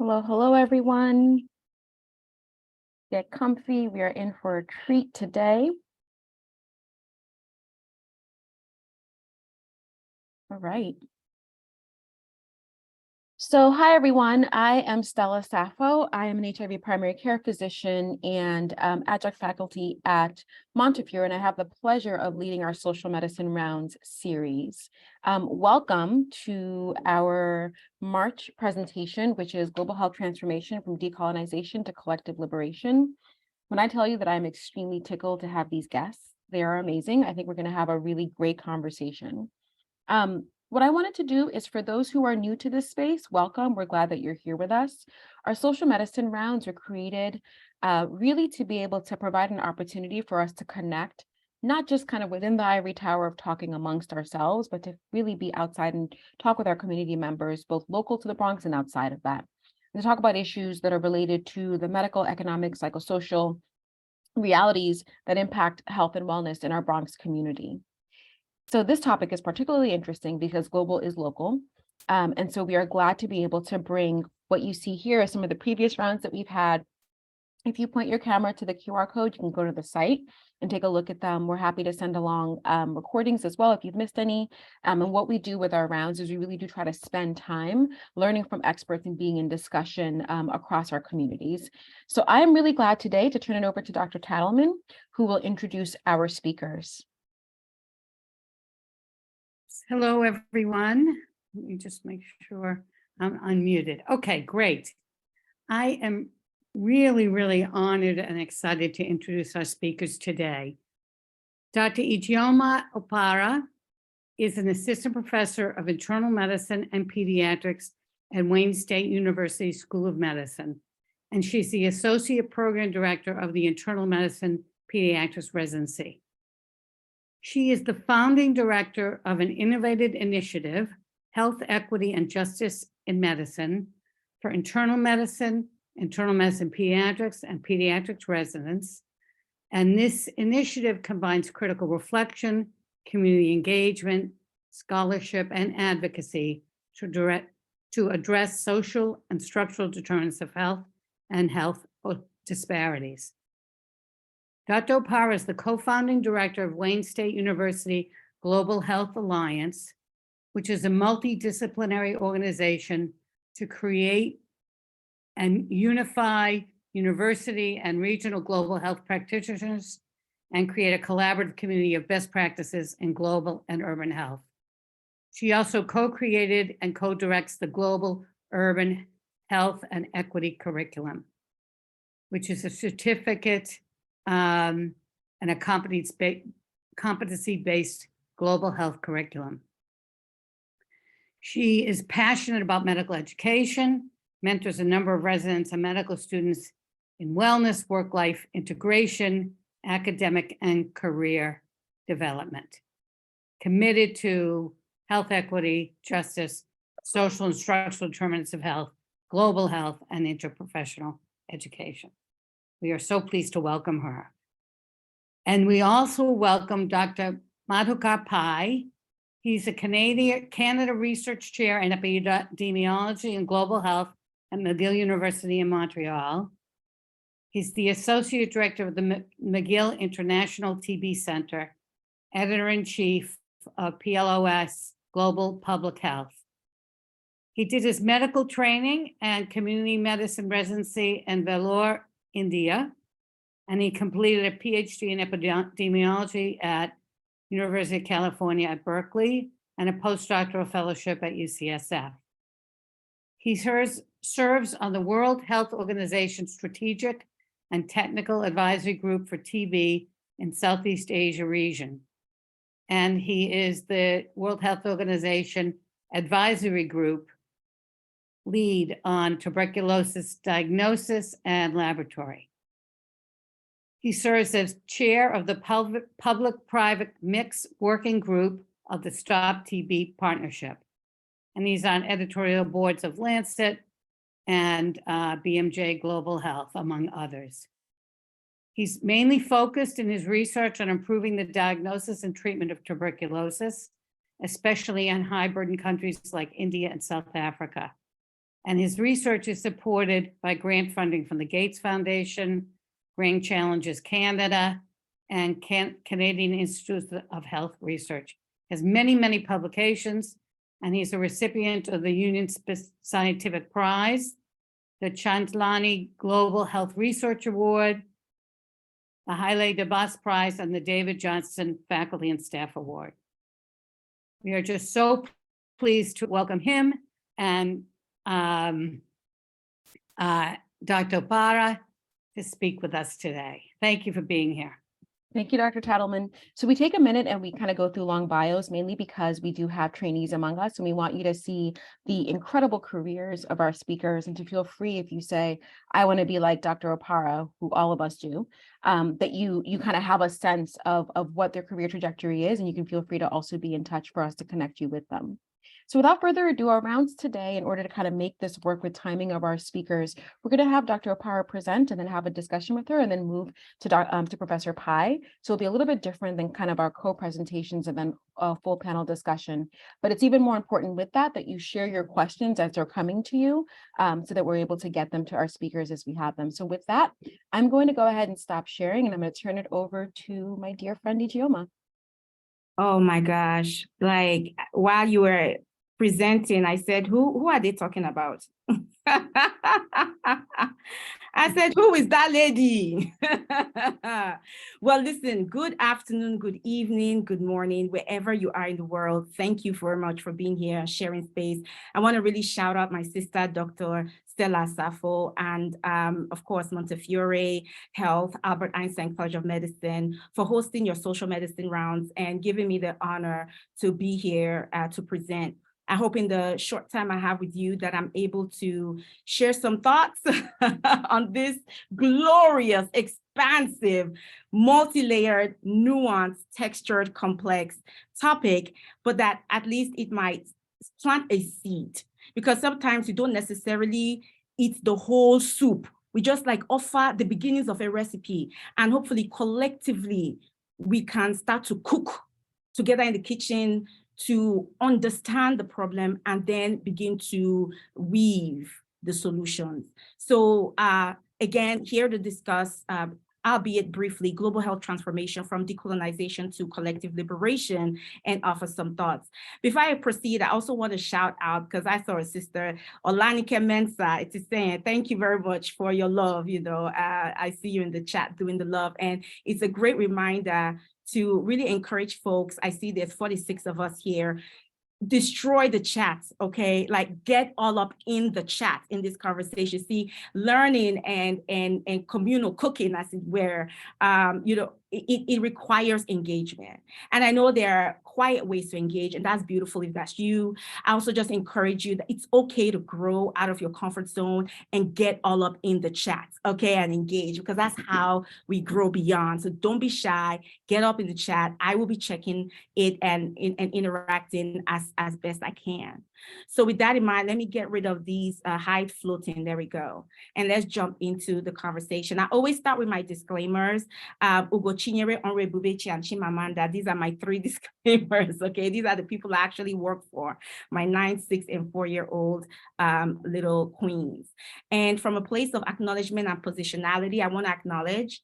Hello, everyone. Get comfy. We are in for a treat today. All right. So, hi, everyone. I am Stella Sappho. I am an HIV primary care physician and adjunct faculty at Montefiore, and I have the pleasure of leading our social medicine rounds series. Welcome to our March presentation, which is Global Health Transformation from Decolonization to Collective Liberation. When I tell you that I'm extremely tickled to have these guests, they are amazing. I think we're going to have a really great conversation. What I wanted to do is for those who are new to this space, welcome. We're glad that you're here with us. Our social medicine rounds are created really to be able to provide an opportunity for us to connect, not just kind of within the ivory tower of talking amongst ourselves, but to really be outside and talk with our community members, both local to the Bronx and outside of that. And to talk about issues that are related to the medical, economic, psychosocial realities that impact health and wellness in our Bronx community. So this topic is particularly interesting because global is local. And so we are glad to be able to bring what you see here as some of the previous rounds that we've had. If you point your camera to the QR code, you can go to the site and take a look at them. We're happy to send along recordings as well if you've missed any. And what we do with our rounds is we really do try to spend time learning from experts and being in discussion across our communities. So I'm really glad today to turn it over to Dr. Tattleman, who will introduce our speakers. Hello, everyone. Let me just make sure I'm unmuted. Okay, great. I am really honored and excited to introduce our speakers today. Dr. Ijeoma Opara is an assistant professor of internal medicine and pediatrics at Wayne State University School of Medicine, and she's the associate program director of the internal medicine pediatrics residency. She is the founding director of an innovative initiative, Health Equity and Justice in Medicine, for internal medicine pediatrics, and pediatrics residents. And this initiative combines critical reflection, community engagement, scholarship, and advocacy to address social and structural determinants of health and health disparities. Dr. Opara is the co-founding director of Wayne State University Global Health Alliance, which is a multidisciplinary organization to create and unify university and regional global health practitioners and create a collaborative community of best practices in global and urban health. She also co-created and co-directs the Global Urban Health and Equity Curriculum, which is a certificate and a competency-based global health curriculum. She is passionate about medical education, mentors a number of residents and medical students in wellness, work-life integration, academic and career development. Committed to health equity, justice, social and structural determinants of health, global health, and interprofessional education. We are so pleased to welcome her. And we also welcome Dr. Madhukar Pai. He's a Canada Research Chair in Epidemiology and Global Health at McGill University in Montreal. He's the Associate Director of the McGill International TB Center, Editor-in-Chief of PLOS Global Public Health. He did his medical training and community medicine residency in Vellore, India, and he completed a PhD in epidemiology at University of California at Berkeley and a postdoctoral fellowship at UCSF. He serves on the World Health Organization Strategic and Technical Advisory Group for TB in Southeast Asia region. And he is the World Health Organization Advisory Group lead on tuberculosis diagnosis and laboratory. He serves as chair of the public-private mix working group of the Stop TB Partnership. And he's on editorial boards of Lancet and BMJ Global Health, among others. He's mainly focused in his research on improving the diagnosis and treatment of tuberculosis, especially in high-burden countries like India and South Africa. And his research is supported by grant funding from the Gates Foundation, Grand Challenges Canada, and Canadian Institute of Health Research. He has many, many publications, and he's a recipient of the Union Scientific Prize, the Chantlani Global Health Research Award, the Haile Debas Prize, and the David Johnston Faculty and Staff Award. We are just so pleased to welcome him and Dr. Opara to speak with us today. Thank you for being here. Thank you, Dr. Tattleman. So we take a minute and we kind of go through long bios, mainly because we do have trainees among us, and we want you to see the incredible careers of our speakers, and to feel free if you say, I want to be like Dr. Opara, who all of us do, that you kind of have a sense of what their career trajectory is, and you can feel free to also be in touch for us to connect you with them. So without further ado, our rounds today, in order to kind of make this work with timing of our speakers, we're going to have Dr. Opara present and then have a discussion with her, and then move to Professor Pai. So it'll be a little bit different than kind of our co-presentations and then a full panel discussion. But it's even more important with that you share your questions as they're coming to you, so that we're able to get them to our speakers as we have them. So with that, I'm going to go ahead and stop sharing, and I'm going to turn it over to my dear friend Ijeoma. Oh my gosh, like while you were presenting, I said, who are they talking about? I said, who is that lady? Well, listen, good afternoon, good evening, good morning, wherever you are in the world. Thank you very much for being here and sharing space. I want to really shout out my sister, Dr. Stella Sappho, and of course, Montefiore Health, Albert Einstein College of Medicine, for hosting your social medicine rounds and giving me the honor to be here to present. I hope in the short time I have with you that I'm able to share some thoughts on this glorious, expansive, multi-layered, nuanced, textured, complex topic, but that at least it might plant a seed, because sometimes you don't necessarily eat the whole soup. We just like offer the beginnings of a recipe, and hopefully collectively we can start to cook together in the kitchen to understand the problem and then begin to weave the solutions. So again, here to discuss, albeit briefly, global health transformation from decolonization to collective liberation, and offer some thoughts. Before I proceed, I also want to shout out, because I saw a sister, Olanike Mensa, it is saying, thank you very much for your love. You know, I see you in the chat doing the love, and it's a great reminder to really encourage folks. I see there's 46 of us here. Destroy the chat, okay? Like, get all up in the chat in this conversation. See, learning and communal cooking, as it were, you know, it requires engagement. And I know there are quiet ways to engage, and that's beautiful if that's you. I also just encourage you that it's okay to grow out of your comfort zone and get all up in the chat, okay, and engage, because that's how we grow beyond. So don't be shy, get up in the chat. I will be checking it and interacting as best I can. So with that in mind, let me get rid of these hide floating. There we go. And let's jump into the conversation. I always start with my disclaimers. Ugo Chinyere, Onre Bubechi, and Chimamanda. These are my 3 disclaimers, okay? These are the people I actually work for, my 9, 6, and 4-year-old little queens. And from a place of acknowledgement and positionality, I want to acknowledge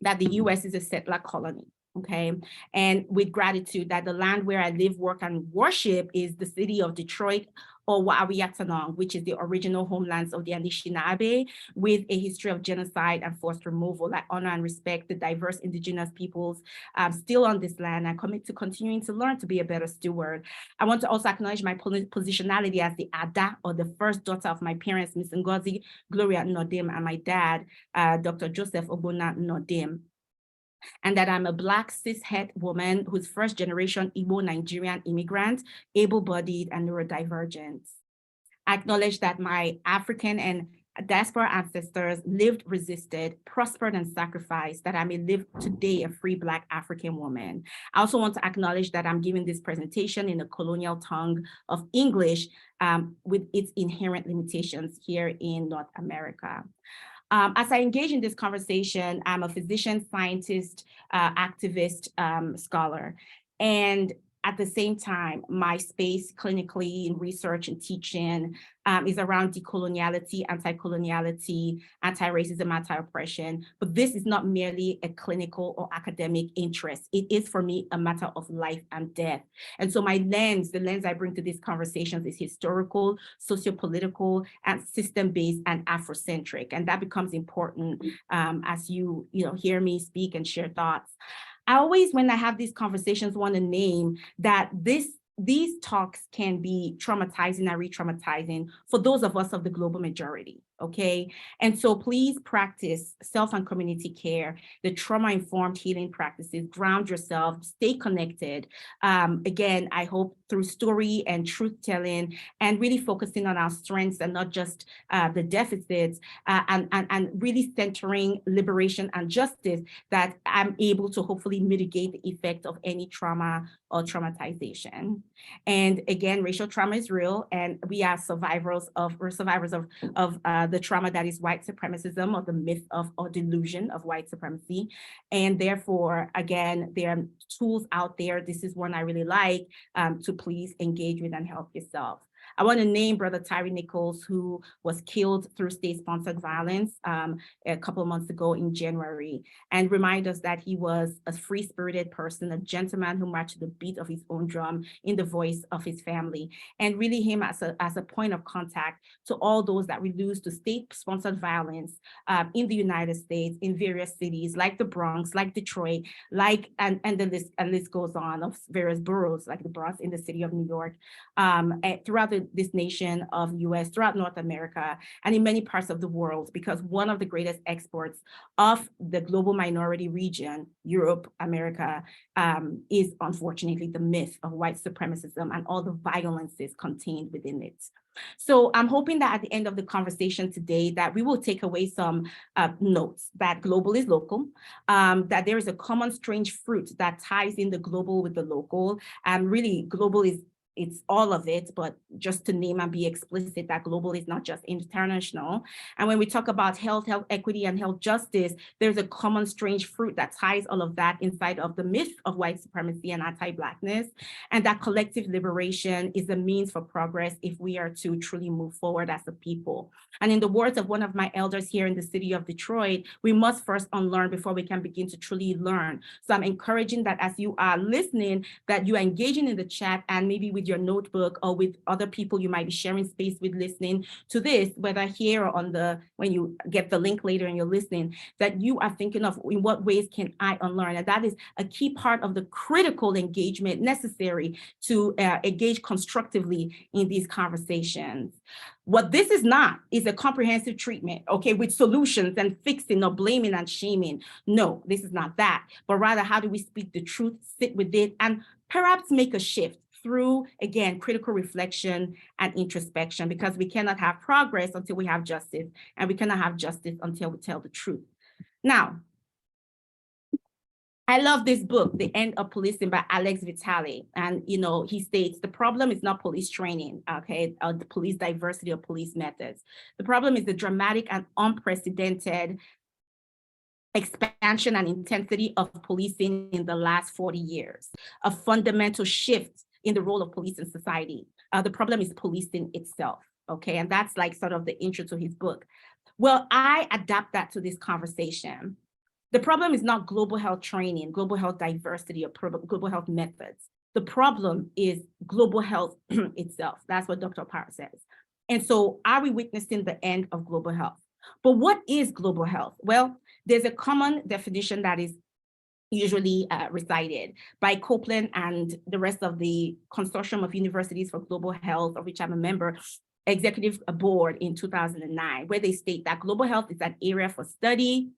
that the US is a settler colony. Okay, and with gratitude that the land where I live, work, and worship is the city of Detroit, or Wa'awiatanong, which is the original homelands of the Anishinaabe, with a history of genocide and forced removal. I honor and respect the diverse indigenous peoples still on this land. I commit to continuing to learn to be a better steward. I want to also acknowledge my positionality as the Ada, or the first daughter of my parents, Ms. Ngozi Gloria Nnodim, and my dad, Dr. Joseph Ogbonna Nnodim. And that I'm a Black cis-het woman who's first-generation Igbo Nigerian immigrant, able-bodied and neurodivergent. I acknowledge that my African and diaspora ancestors lived, resisted, prospered, and sacrificed, that I may live today a free Black African woman. I also want to acknowledge that I'm giving this presentation in the colonial tongue of English with its inherent limitations here in North America. As I engage in this conversation, I'm a physician, scientist, activist, scholar. And at the same time, my space clinically in research and teaching is around decoloniality, anti-coloniality, anti-racism, anti-oppression. But this is not merely a clinical or academic interest. It is, for me, a matter of life and death. And so my lens, the lens I bring to these conversations is historical, sociopolitical, and system-based and Afrocentric. And that becomes important as you hear me speak and share thoughts. I always, when I have these conversations, want to name that these talks can be traumatizing and re-traumatizing for those of us of the global majority, okay? And so please practice self and community care, the trauma-informed healing practices, ground yourself, stay connected. Again, I hope through story and truth-telling and really focusing on our strengths and not just the deficits and really centering liberation and justice, that I'm able to hopefully mitigate the effect of any trauma or traumatization. And again, racial trauma is real, and we are survivors of the trauma that is white supremacism, or the myth of or delusion of white supremacy. And therefore, again, there are tools out there. This is one I really like to please engage with and help yourself. I want to name Brother Tyree Nichols, who was killed through state-sponsored violence a couple of months ago in January, and remind us that he was a free-spirited person, a gentleman who marched to the beat of his own drum in the voice of his family, and really him as a point of contact to all those that we lose to state-sponsored violence in the United States, in various cities like the Bronx, like Detroit, like and the list goes on, of various boroughs like the Bronx in the city of New York, throughout this nation of US, throughout North America, and in many parts of the world, because one of the greatest exports of the global minority region, Europe, America, is unfortunately the myth of white supremacism and all the violences contained within it. So I'm hoping that at the end of the conversation today, that we will take away some notes, that global is local, that there is a common strange fruit that ties in the global with the local, and really global it's all of it, but just to name and be explicit, that global is not just international. And when we talk about health equity, and health justice, there's a common strange fruit that ties all of that inside of the myth of white supremacy and anti-Blackness. And that collective liberation is a means for progress if we are to truly move forward as a people. And in the words of one of my elders here in the city of Detroit, we must first unlearn before we can begin to truly learn. So I'm encouraging that as you are listening, that you are engaging in the chat, and maybe with your notebook or with other people you might be sharing space with listening to this, whether here or when you get the link later and you're listening, that you are thinking of in what ways can I unlearn? And that is a key part of the critical engagement necessary to engage constructively in these conversations. What this is not is a comprehensive treatment, okay, with solutions and fixing or blaming and shaming. No, this is not that, but rather how do we speak the truth, sit with it, and perhaps make a shift through, again, critical reflection and introspection, because we cannot have progress until we have justice, and we cannot have justice until we tell the truth. Now, I love this book, The End of Policing by Alex Vitale. And, he states, the problem is not police training, okay, or the police diversity or police methods. The problem is the dramatic and unprecedented expansion and intensity of policing in the last 40 years, a fundamental shift in the role of police in society. The problem is policing itself, okay? And that's like sort of the intro to his book. Well, I adapt that to this conversation. The problem is not global health training, global health diversity, or global health methods. The problem is global health itself. That's what Dr. Opara says. And so are we witnessing the end of global health? But what is global health? Well, there's a common definition that is usually recited by Copeland and the rest of the Consortium of Universities for Global Health, of which I'm a member, executive board in 2009, where they state that global health is an area for study,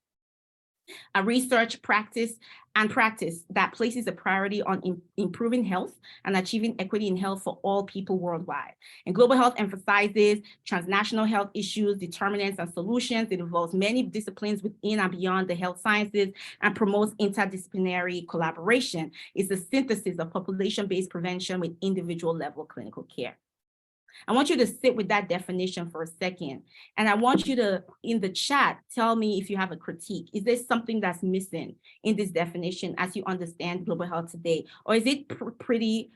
a research practice that places a priority on improving health and achieving equity in health for all people worldwide. And global health emphasizes transnational health issues, determinants, and solutions. It involves many disciplines within and beyond the health sciences and promotes interdisciplinary collaboration. It's a synthesis of population-based prevention with individual level clinical care. I want you to sit with that definition for a second. And I want you to, in the chat, tell me if you have a critique. Is there something that's missing in this definition as you understand global health today? Or is it pretty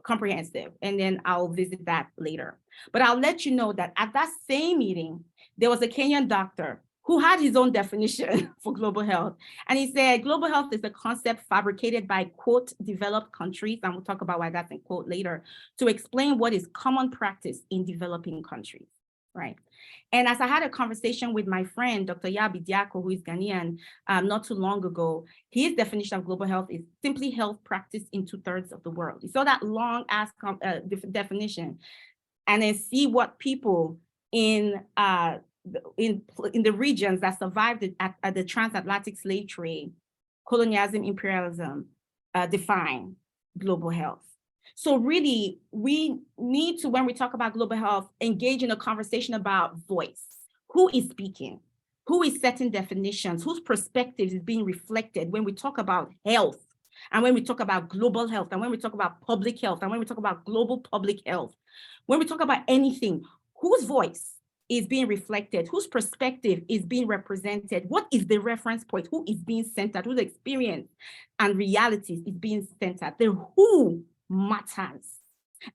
comprehensive? And then I'll visit that later. But I'll let you know that at that same meeting, there was a Kenyan doctor who had his own definition for global health. And he said, global health is a concept fabricated by, quote, developed countries, and we'll talk about why that's in quote later, to explain what is common practice in developing countries, right? And as I had a conversation with my friend, Dr. Yabi Diako, who is Ghanaian, not too long ago, his definition of global health is simply health practice in 2/3 of the world. You saw that long ass definition, and then see what people in the regions that survived at the transatlantic slave trade, colonialism, imperialism, define global health. So really, we need to, when we talk about global health, engage in a conversation about voice. Who is speaking? Who is setting definitions? Whose perspectives is being reflected when we talk about health, and when we talk about global health, and when we talk about public health, and when we talk about global public health? When we talk about anything, whose voice is being reflected? Whose perspective is being represented? What is the reference point? Who is being centered? Whose experience and realities is being centered? The who matters,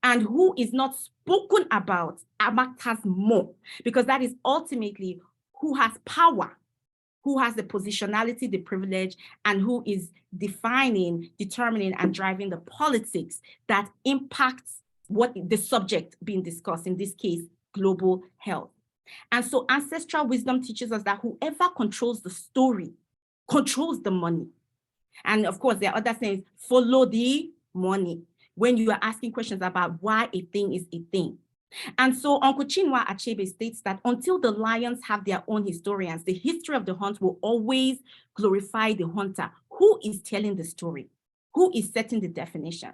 and who is not spoken about matters more, because that is ultimately who has power, who has the positionality, the privilege, and who is defining, determining, and driving the politics that impacts what the subject being discussed, in this case, global health. And so ancestral wisdom teaches us that whoever controls the story controls the money. And of course, there are other things, follow the money, when you are asking questions about why a thing is a thing. And so Uncle Chinua Achebe states that until the lions have their own historians, the history of the hunt will always glorify the hunter. Who is telling the story? Who is setting the definition?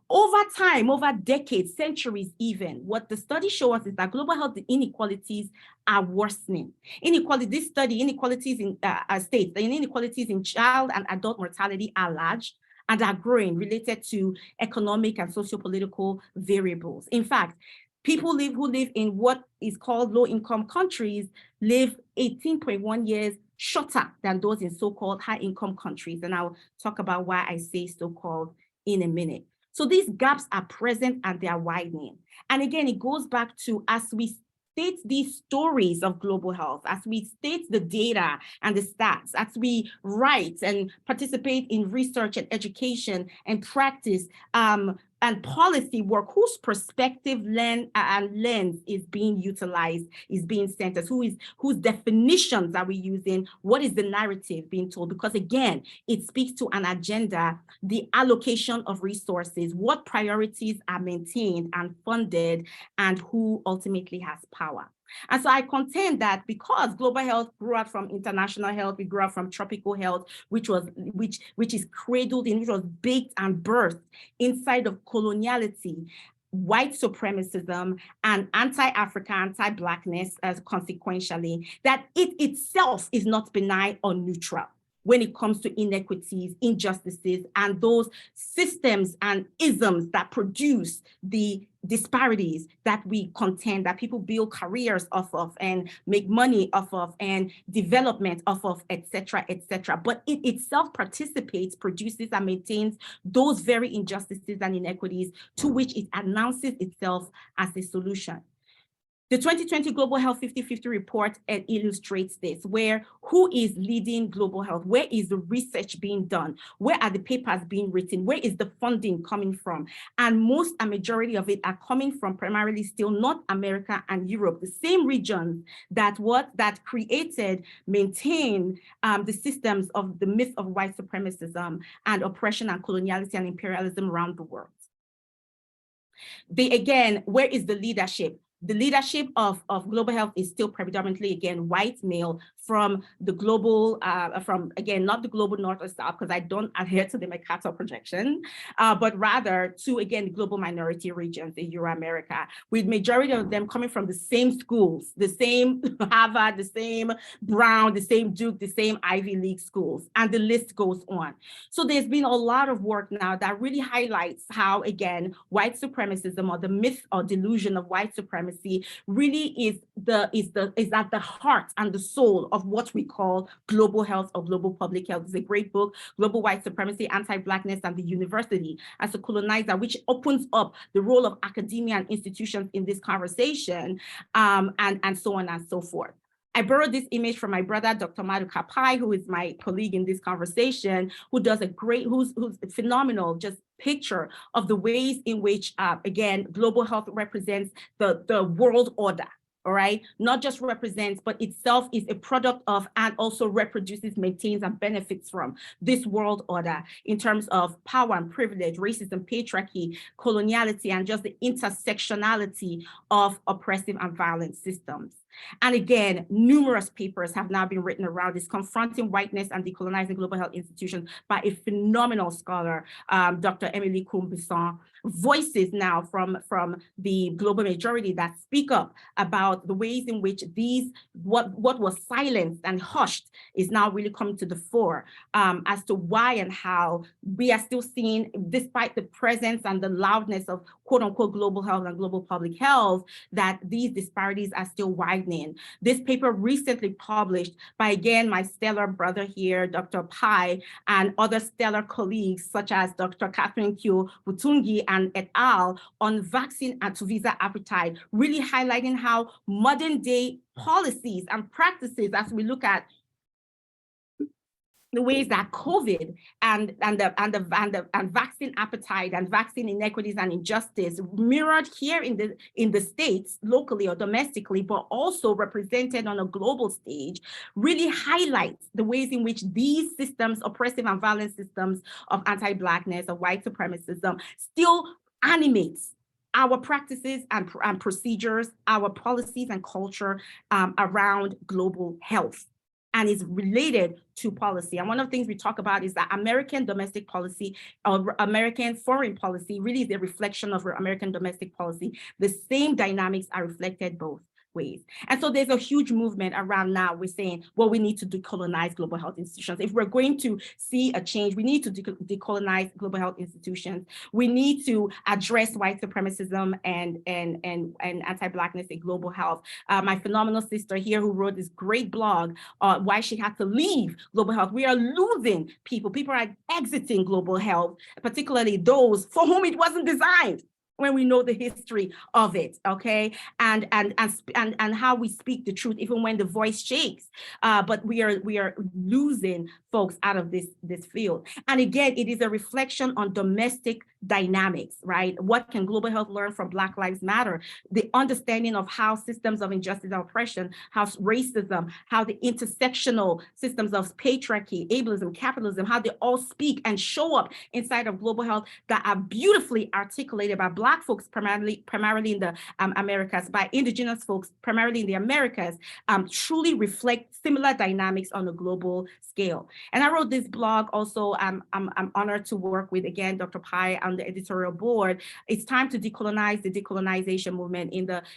Over time, over decades, centuries even, what the studies show us is that global health inequalities are worsening. This study, inequalities in states, the inequalities in child and adult mortality are large and are growing, related to economic and socio-political variables. In fact, people who live in what is called low-income countries live 18.1 years shorter than those in so-called high-income countries. And I'll talk about why I say so-called in a minute. So these gaps are present and they are widening. And again, it goes back to, as we state these stories of global health, as we state the data and the stats, as we write and participate in research and education and practice and policy work, whose perspective lens is being utilized, is being centered, whose definitions are we using, what is the narrative being told? Because again, it speaks to an agenda, the allocation of resources, what priorities are maintained and funded, and who ultimately has power. And so I contend that because global health grew up from international health, we grew up from tropical health, which is cradled in, which was baked and birthed inside of coloniality, white supremacism, and anti-Africa, anti-Blackness, as consequentially, that it itself is not benign or neutral when it comes to inequities, injustices, and those systems and isms that produce the disparities that we contend, that people build careers off of and make money off of and development off of, et cetera, et cetera. But it itself participates, produces, and maintains those very injustices and inequities to which it announces itself as a solution. The 2020 Global Health 50/50 report illustrates this, where who is leading global health? Where is the research being done? Where are the papers being written? Where is the funding coming from? And a majority of it are coming from primarily still North America and Europe, the same regions that created, maintained the systems of the myth of white supremacism and oppression and coloniality and imperialism around the world. Again, where is the leadership? the leadership of global health is still predominantly, again, white male from the global, from, again, not the global north or south, because I don't adhere to the Mercator projection, but rather to, again, global minority regions in Euro-America, with majority of them coming from the same schools, the same Harvard, the same Brown, the same Duke, the same Ivy League schools, and the list goes on. So there's been a lot of work now that really highlights how, again, white supremacism, or the myth or delusion of white supremacy, really is at the heart and the soul of what we call global health or global public health. It's a great book, Global White Supremacy, Anti-Blackness, and the University as a Colonizer, which opens up the role of academia and institutions in this conversation, and so on and so forth. I borrowed this image from my brother, Dr. Madhukar, who is my colleague in this conversation, who does a great, who's phenomenal, just picture of the ways in which, again, global health represents the world order. All right, not just represents, but itself is a product of, and also reproduces, maintains, and benefits from this world order in terms of power and privilege, racism, patriarchy, coloniality, and just the intersectionality of oppressive and violent systems. And again, numerous papers have now been written around this, confronting whiteness and decolonizing global health institutions, by a phenomenal scholar, Dr. Emily Combesson. Voices now from the global majority that speak up about the ways in which these, what was silenced and hushed is now really coming to the fore, as to why and how we are still seeing, despite the presence and the loudness of quote unquote global health and global public health, that these disparities are still widening. This paper recently published by, again, my stellar brother here, Dr. Pai, and other stellar colleagues such as Dr. Catherine Q. Butungi and et al. On vaccine and to visa appetite, really highlighting how modern day policies and practices, as we look at the ways that COVID and vaccine appetite and vaccine inequities and injustice mirrored here in the States, locally or domestically, but also represented on a global stage, really highlights the ways in which these systems, oppressive and violent systems of anti-Blackness, of white supremacism, still animates our practices and procedures, our policies and culture around global health, and is related to policy. And one of the things we talk about is that American domestic policy, or American foreign policy, really is a reflection of American domestic policy. The same dynamics are reflected both ways. And so there's a huge movement around now. We're saying, well, we need to decolonize global health institutions. If we're going to see a change, we need to decolonize global health institutions. We need to address white supremacism and anti-Blackness in global health. My phenomenal sister here who wrote this great blog, why she had to leave global health. We are losing people. People are exiting global health, particularly those for whom it wasn't designed, when we know the history of it, okay, and how we speak the truth even when the voice shakes. But we are losing folks out of this field. And again, it is a reflection on domestic dynamics, right? What can global health learn from Black Lives Matter? The understanding of how systems of injustice and oppression, how racism, how the intersectional systems of patriarchy, ableism, capitalism, how they all speak and show up inside of global health, that are beautifully articulated by Black folks, primarily in the Americas, by indigenous folks, primarily in the Americas, truly reflect similar dynamics on a global scale. And I wrote this blog also. I'm honored to work with, again, Dr. Pai on the editorial board. It's time to decolonize the decolonization movement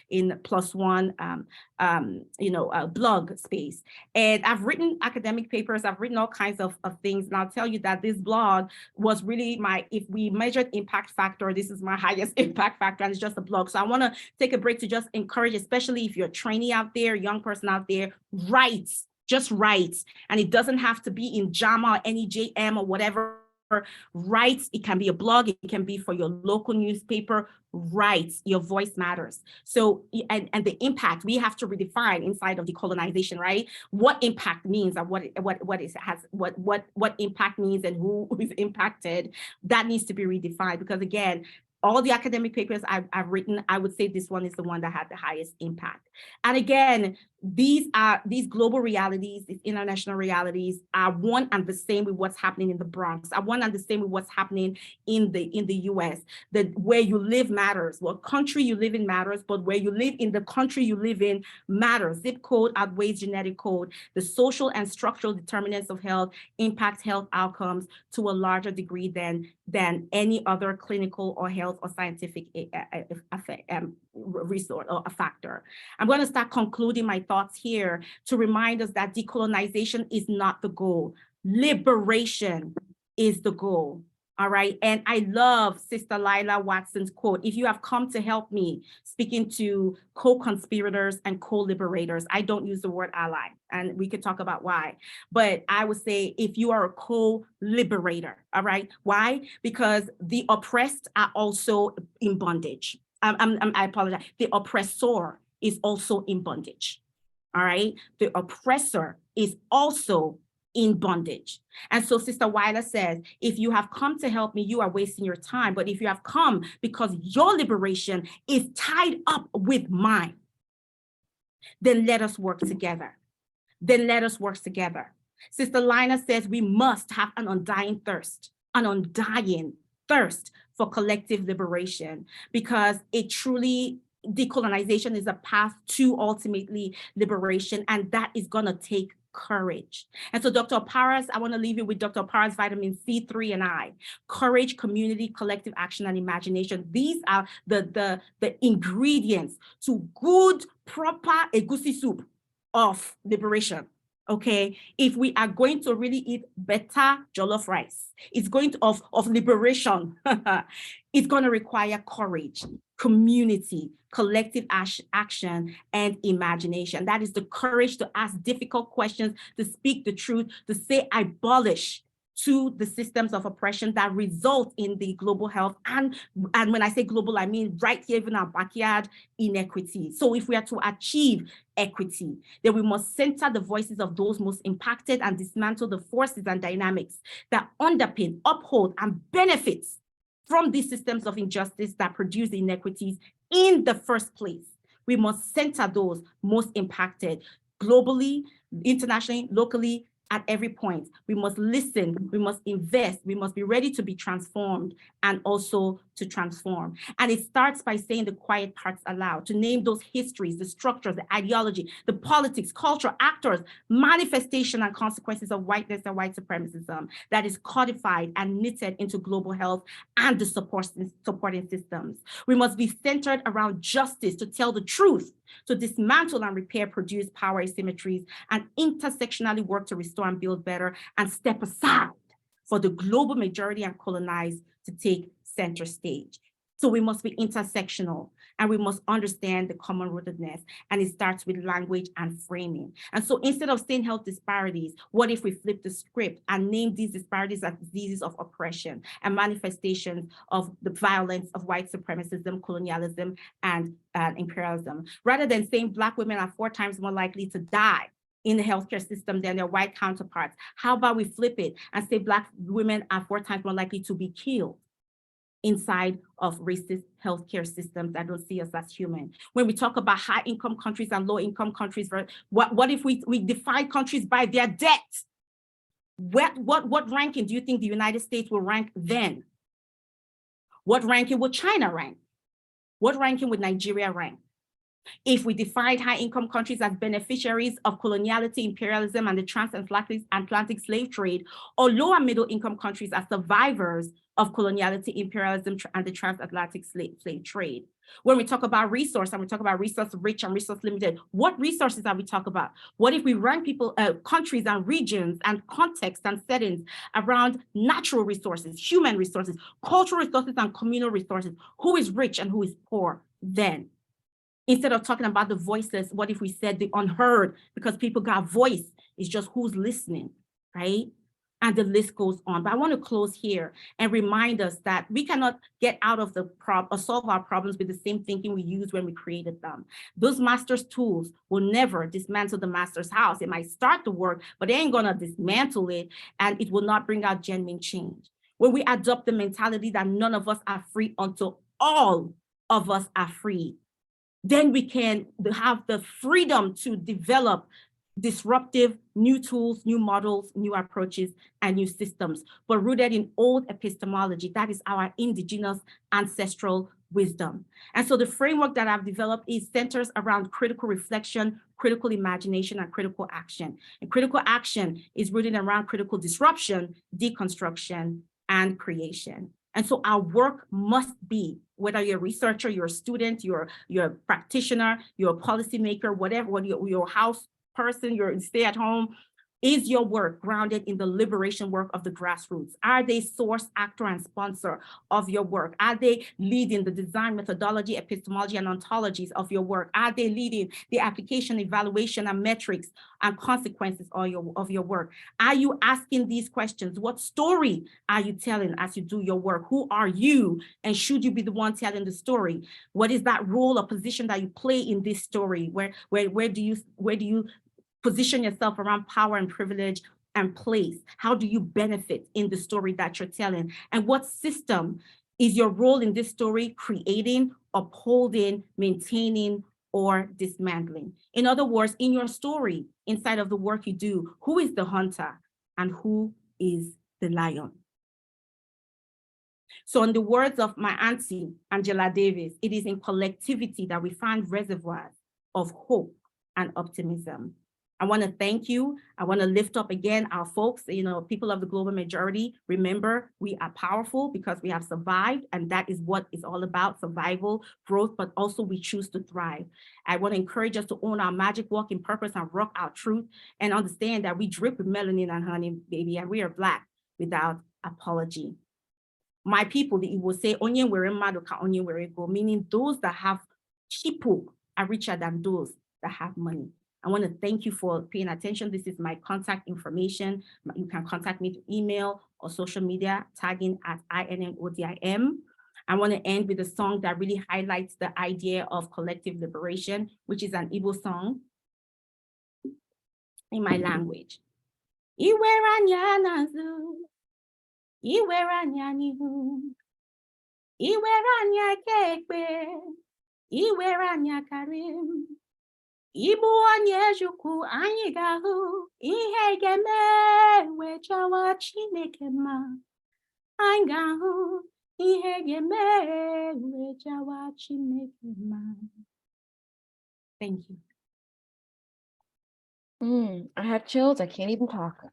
in Plus One blog space. And I've written academic papers, I've written all kinds of things. And I'll tell you that this blog was really if we measured impact factor, this is my highest impact factor, and it's just a blog. So I want to take a break to just encourage, especially if you're a trainee out there, young person out there, write. Just write. And it doesn't have to be in JAMA or NEJM or whatever. Write. It can be a blog. It can be for your local newspaper. Write. Your voice matters. So, and the impact we have to redefine inside of decolonization, right? What impact means, and what impact means, and who is impacted. That needs to be redefined, because again, all the academic papers I've written, I would say this one is the one that had the highest impact. And again, these global realities, these international realities are one and the same with what's happening in the Bronx, are one and the same with what's happening in the US. That where you live matters. What country you live in matters, but where you live in the country you live in matters. Zip code outweighs genetic code. The social and structural determinants of health impact health outcomes to a larger degree than any other clinical or health or scientific resource or a factor. I'm going to start concluding my thoughts here to remind us that decolonization is not the goal. Liberation is the goal. All right. And I love Sister Lila Watson's quote, if you have come to help me, speaking to co-conspirators and co-liberators. I don't use the word ally, and we could talk about why. But I would say if you are a co-liberator, all right. Why? Because the oppressed are also in bondage. I apologize. The oppressor is also in bondage. All right. The oppressor is also in bondage. And so Sister Weiler says, if you have come to help me, you are wasting your time. But if you have come because your liberation is tied up with mine, then let us work together. Then let us work together. Sister Lina says we must have an undying thirst for collective liberation, because it truly, decolonization is a path to ultimately liberation, and that is going to take courage. And so Dr. Opara's, I want to leave you with Dr. Opara's vitamin C3 and I, courage, community, collective action, and imagination. These are the ingredients to good, proper egusi soup of liberation. Okay, if we are going to really eat better jollof rice, it's going to of liberation. It's going to require courage, community, collective action, and imagination. That is the courage to ask difficult questions, to speak the truth, to say abolish to the systems of oppression that result in the global health. And when I say global, I mean right here in our backyard, inequity. So if we are to achieve equity, then we must center the voices of those most impacted and dismantle the forces and dynamics that underpin, uphold, and benefit from these systems of injustice that produce the inequities in the first place. We must center those most impacted globally, internationally, locally, at every point. We must listen, we must invest, we must be ready to be transformed and also to transform. And it starts by saying the quiet parts aloud, to name those histories, the structures, the ideology, the politics, culture, actors, manifestation and consequences of whiteness and white supremacism that is codified and knitted into global health and the supporting systems. We must be centered around justice, to tell the truth, to dismantle and repair produced power asymmetries, and intersectionally work to restore and build better, and step aside for the global majority and colonized to take center stage. So we must be intersectional, and we must understand the common rootedness, and it starts with language and framing. And so instead of saying health disparities, what if we flip the script and name these disparities as diseases of oppression and manifestations of the violence of white supremacism, colonialism, and imperialism? Rather than saying Black women are 4 times more likely to die in the healthcare system than their white counterparts, how about we flip it and say Black women are 4 times more likely to be killed inside of racist healthcare systems that don't see us as human? When we talk about high income countries and low income countries, what if we define countries by their debt? What ranking do you think the United States will rank then? What ranking would China rank? What ranking would Nigeria rank? If we define high income countries as beneficiaries of coloniality, imperialism, and the transatlantic slave trade, or low and middle income countries as survivors of coloniality, imperialism, and the transatlantic slave trade. When we talk about resource, and we talk about resource rich and resource limited, what resources are we talking about? What if we rank people, countries and regions and contexts and settings around natural resources, human resources, cultural resources, and communal resources? Who is rich and who is poor then? Instead of talking about the voiceless, what if we said the unheard? Because people got voice, it's just who's listening, right? And the list goes on. But I want to close here and remind us that we cannot get out of the problem or solve our problems with the same thinking we used when we created them. Those master's tools will never dismantle the master's house. It might start to work, but they ain't gonna dismantle it, and it will not bring out genuine change. When we adopt the mentality that none of us are free until all of us are free, then we can have the freedom to develop disruptive new tools, new models, new approaches, and new systems, but rooted in old epistemology. That is our indigenous ancestral wisdom. And so the framework that I've developed is centers around critical reflection, critical imagination, and critical action. And critical action is rooted around critical disruption, deconstruction, and creation. And so our work must be, whether you're a researcher, you're a student, you're a practitioner, you're a policymaker, whatever, your house person, you're stay at home, is your work grounded in the liberation work of the grassroots? Are they source, actor, and sponsor of your work? Are they leading the design, methodology, epistemology, and ontologies of your work? Are they leading the application, evaluation, and metrics and consequences of your work? Are you asking these questions? What story are you telling as you do your work? Who are you? And should you be the one telling the story? What is that role or position that you play in this story? Where do you position yourself around power and privilege and place? How do you benefit in the story that you're telling? And what system is your role in this story creating, upholding, maintaining, or dismantling? In other words, in your story, inside of the work you do, who is the hunter and who is the lion? So in the words of my auntie, Angela Davis, it is in collectivity that we find reservoirs of hope and optimism. I want to thank you. I want to lift up again our folks, people of the global majority. Remember, we are powerful because we have survived, and that is what it's all about: survival, growth, but also we choose to thrive. I want to encourage us to own our magic, walk in purpose, and rock our truth, and understand that we drip with melanin and honey, baby, and we are Black without apology. My people, the Igbo say, "Onye were Madhukar, onye were go," meaning those that have people are richer than those that have money. I want to thank you for paying attention. This is my contact information. You can contact me through email or social media, tagging at INNODIM. I want to end with a song that really highlights the idea of collective liberation, which is an Igbo song in my language. Iwere n'azụ, iwere n'ihu, iwere ekpe, iwere karim. Ibu onye Chukwu anyị ga-ahụ ihe ga-eme wee chọwa Chineke mma. Anyị ga-ahụ ihe ga-eme wee chọwa Chineke mma. Thank you. I have chills. I can't even talk.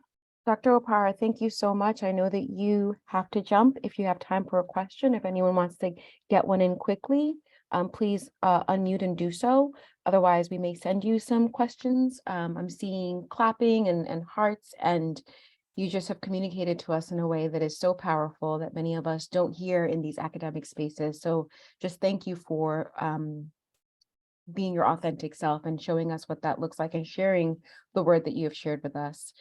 Dr. Opara, thank you so much. I know that you have to jump. If you have time for a question, if anyone wants to get one in quickly, please unmute and do so. Otherwise, we may send you some questions. I'm seeing clapping and hearts, and you just have communicated to us in a way that is so powerful that many of us don't hear in these academic spaces. So just thank you for being your authentic self and showing us what that looks like and sharing the word that you have shared with us.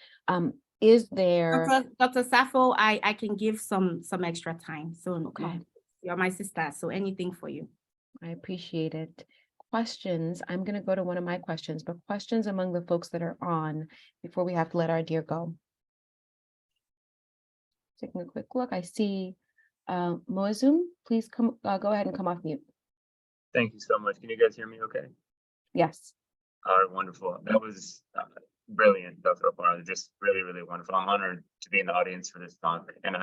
Is there... Dr. Safo, I can give some extra time. So okay. You're my sister, so anything for you. I appreciate it. Questions. I'm going to go to one of my questions, but questions among the folks that are on before we have to let our dear go. Taking a quick look, I see Moazum, please come, go ahead and come off mute. Thank you so much. Can you guys hear me okay? Yes. All right, wonderful. That was brilliant, Dr. Opara. Just really, really wonderful. I'm honored to be in the audience for this talk. And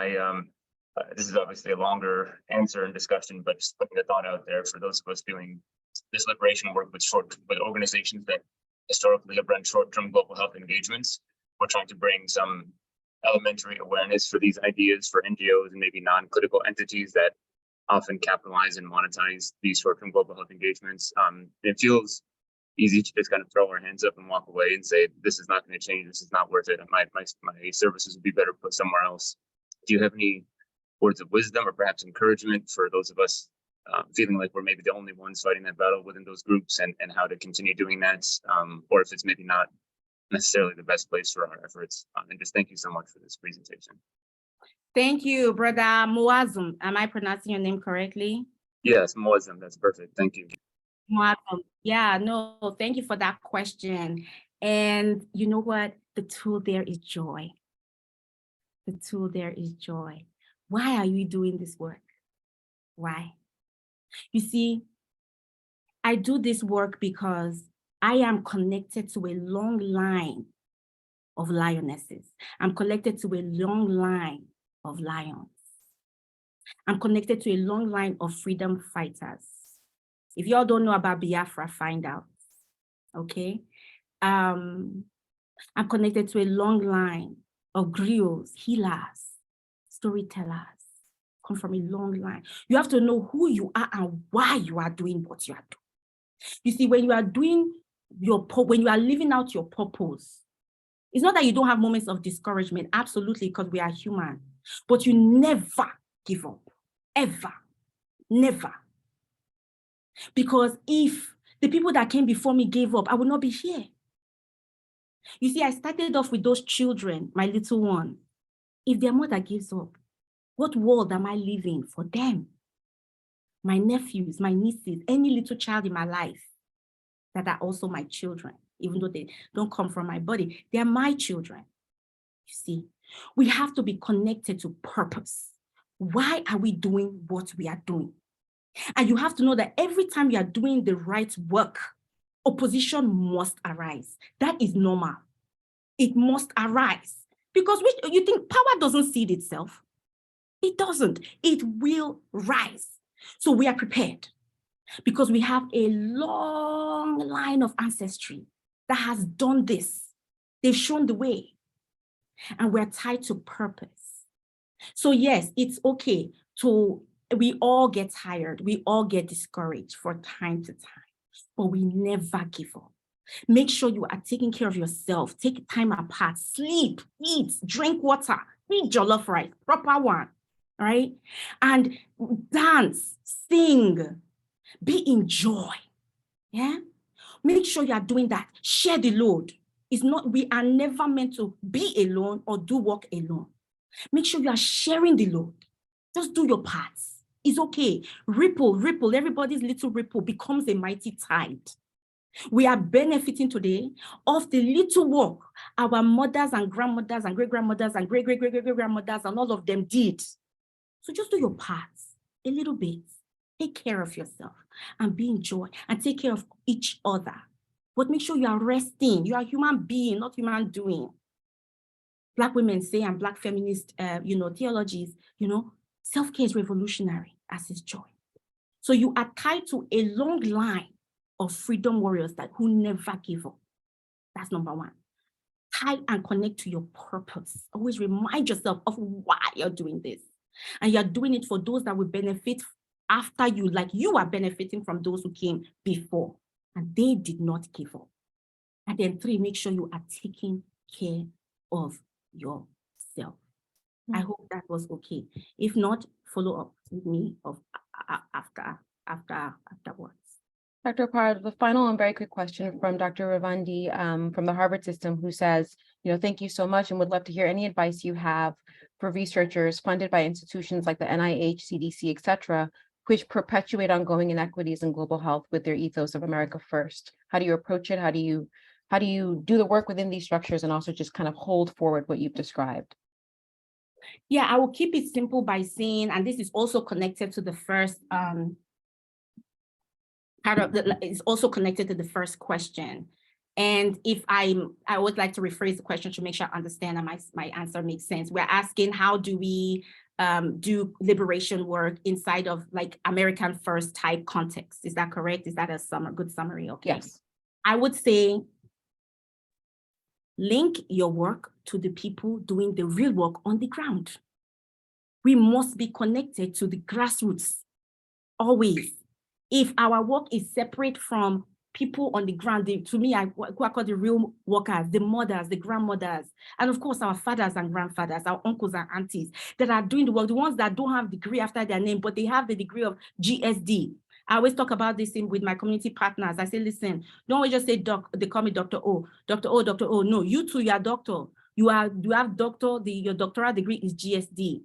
this is obviously a longer answer and discussion, but just putting the thought out there for those of us doing this liberation work with organizations that historically have run short-term global health engagements. We're trying to bring some elementary awareness for these ideas for NGOs and maybe non-political entities that often capitalize and monetize these short-term global health engagements. It feels easy to just kind of throw our hands up and walk away and say, this is not going to change, this is not worth it, my services would be better put somewhere else. Do you have any words of wisdom or perhaps encouragement for those of us feeling like we're maybe the only ones fighting that battle within those groups, and how to continue doing that, or if it's maybe not necessarily the best place for our efforts? And just thank you so much for this presentation. Thank you, Brother Moazum. Am I pronouncing your name correctly? Yes, Moazum, that's perfect. Thank you. Moazum. Yeah, no, thank you for that question. And you know what? The tool there is joy. The tool there is joy. Why are you doing this work? Why? You see, I do this work because I am connected to a long line of lionesses. I'm connected to a long line of lions. I'm connected to a long line of freedom fighters. If y'all don't know about Biafra, find out, okay? I'm connected to a long line of griots, healers, storytellers, come from a long line. You have to know who you are and why you are doing what you are doing. You see, when you are doing when you are living out your purpose, it's not that you don't have moments of discouragement, absolutely, because we are human, but you never give up, ever, never. Because if the people that came before me gave up, I would not be here. You see, I started off with those children, my little one. If their mother gives up, what world am I living for them? My nephews, my nieces, any little child in my life that are also my children, even though they don't come from my body, they are my children. You see, we have to be connected to purpose. Why are we doing what we are doing? And you have to know that every time you are doing the right work, opposition must arise. That is normal. It must arise. Because you think power doesn't seed itself. It doesn't. It will rise. So we are prepared because we have a long line of ancestry that has done this. They've shown the way. And we're tied to purpose. So yes, it's okay we all get tired. We all get discouraged from time to time, but we never give up. Make sure you are taking care of yourself. Take time apart, sleep, eat, drink water, eat jollof rice, proper one, right? And dance, sing, be in joy, yeah? Make sure you are doing that. Share the load. We are never meant to be alone or do work alone. Make sure you are sharing the load. Just do your parts. It's okay. Ripple, everybody's little ripple becomes a mighty tide. We are benefiting today of the little work our mothers and grandmothers and great-grandmothers and great-great-great-great-grandmothers and all of them did. So just do your parts a little bit. Take care of yourself and be in joy and take care of each other. But make sure you are resting. You are a human being, not human doing. Black women say, and Black feminist, theologies, self-care is revolutionary as is joy. So you are tied to a long line of freedom warriors who never give up. That's number one. Tie and connect to your purpose. Always remind yourself of why you're doing this. And you're doing it for those that will benefit after you, like you are benefiting from those who came before. And they did not give up. And then 3, make sure you are taking care of yourself. I hope that was okay. If not, follow up with me afterwards. Dr. Opara, the final and very quick question from Dr. Ravandi from the Harvard system, who says, thank you so much and would love to hear any advice you have for researchers funded by institutions like the NIH, CDC, et cetera, which perpetuate ongoing inequities in global health with their ethos of America first. How do you approach it? How do you do the work within these structures and also just kind of hold forward what you've described? Yeah, I will keep it simple by saying, and this is also connected to the first it's also connected to the first question. And if I would like to rephrase the question to make sure I understand and my answer makes sense. We're asking, how do we do liberation work inside of like American first type context? Is that correct? Is that a good summary? Okay. Yes. I would say link your work to the people doing the real work on the ground. We must be connected to the grassroots always. If our work is separate from people on the ground, to me, I call the real workers, the mothers, the grandmothers, and of course, our fathers and grandfathers, our uncles and aunties that are doing the work, the ones that don't have degree after their name, but they have the degree of GSD. I always talk about this with my community partners. I say, listen, don't always just say doc, they call me Dr. O, Dr. O, Dr. O. No, you too, you are doctor. You have doctor, your doctoral degree is GSD.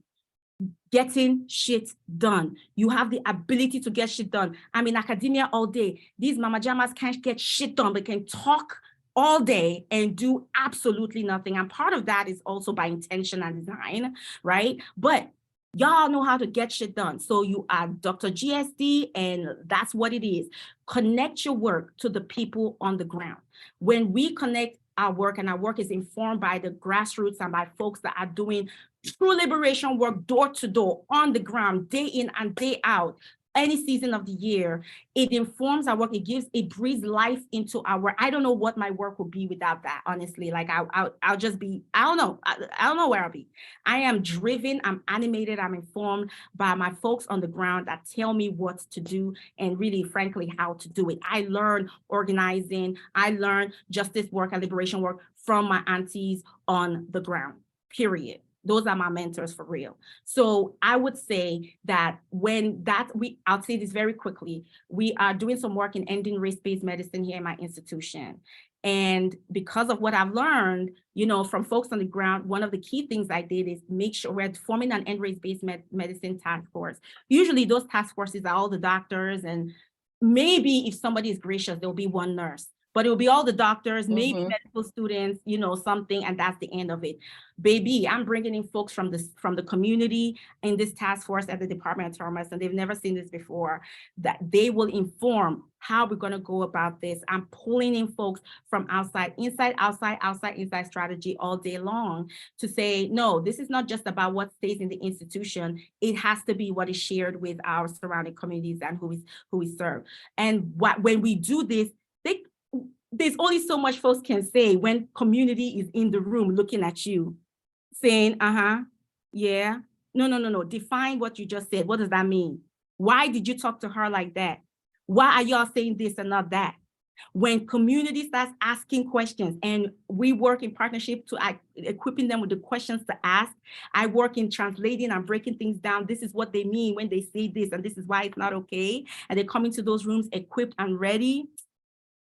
Getting shit done. You have the ability to get shit done. I'm in academia all day. These mama jammers can't get shit done, but can talk all day and do absolutely nothing. And part of that is also by intention and design, right? But Y'all know how to get shit done. So you are Dr. GSD, and that's what it is. Connect your work to the people on the ground. When we connect our work, and our work is informed by the grassroots and by folks that are doing true liberation work door to door, on the ground, day in and day out, any season of the year, it informs our work. It breathes life into our work. I don't know what my work would be without that, honestly. Like I'll just be, I don't know. I don't know where I'll be. I am driven, I'm animated, I'm informed by my folks on the ground that tell me what to do and really, frankly, how to do it. I learn organizing, I learn justice work and liberation work from my aunties on the ground, period. Those are my mentors for real. So I would say that I'll say this very quickly, we are doing some work in ending race-based medicine here in my institution. And because of what I've learned, from folks on the ground, one of the key things I did is make sure we're forming an end race-based medicine task force. Usually those task forces are all the doctors, and maybe if somebody is gracious, there'll be one nurse. But it will be all the doctors, maybe medical students, something, and that's the end of it. Baby, I'm bringing in folks from the community in this task force at the Department of Commerce, and they've never seen this before, that they will inform how we're going to go about this. I'm pulling in folks from outside, inside, outside, outside, inside strategy all day long to say, no, this is not just about what stays in the institution. It has to be what is shared with our surrounding communities and who we serve. And when we do this, there's only so much folks can say when community is in the room looking at you saying, yeah, no. Define what you just said. What does that mean? Why did you talk to her like that? Why are y'all saying this and not that? When community starts asking questions, and we work in partnership to equipping them with the questions to ask, I work in translating and breaking things down. This is what they mean when they say this, and this is why it's not okay. And they come into those rooms equipped and ready.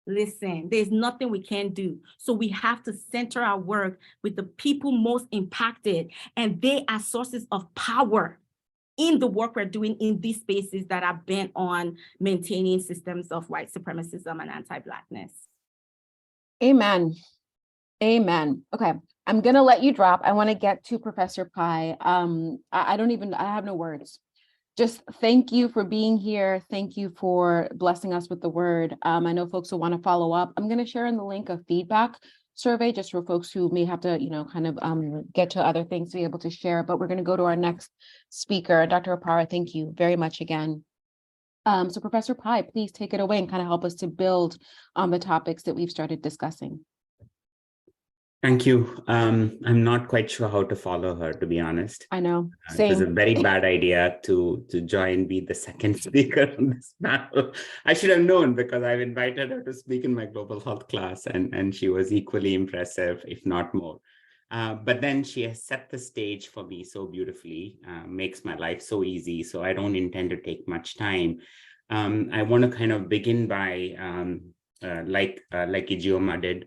Listen, there's nothing we can do. So we have to center our work with the people most impacted, and they are sources of power in the work we're doing in these spaces that are bent on maintaining systems of white supremacism and anti-Blackness. Amen. Amen. Okay, I'm gonna let you drop. I want to get to Professor Pai. I have no words. Just thank you for being here. Thank you for blessing us with the word. I know folks will want to follow up. I'm going to share in the link of feedback survey just for folks who may have to, get to other things to be able to share. But we're going to go to our next speaker, Dr. Opara. Thank you very much again. So Professor Pai, please take it away and kind of help us to build on the topics that we've started discussing. Thank you. I'm not quite sure how to follow her, to be honest. I know. It was a Same. very bad idea to join, be the second speaker on this panel. I should have known, because I've invited her to speak in my global health class, and she was equally impressive, if not more. But then she has set the stage for me so beautifully, makes my life so easy. So I don't intend to take much time. I want to kind of begin by, like Ijeoma did,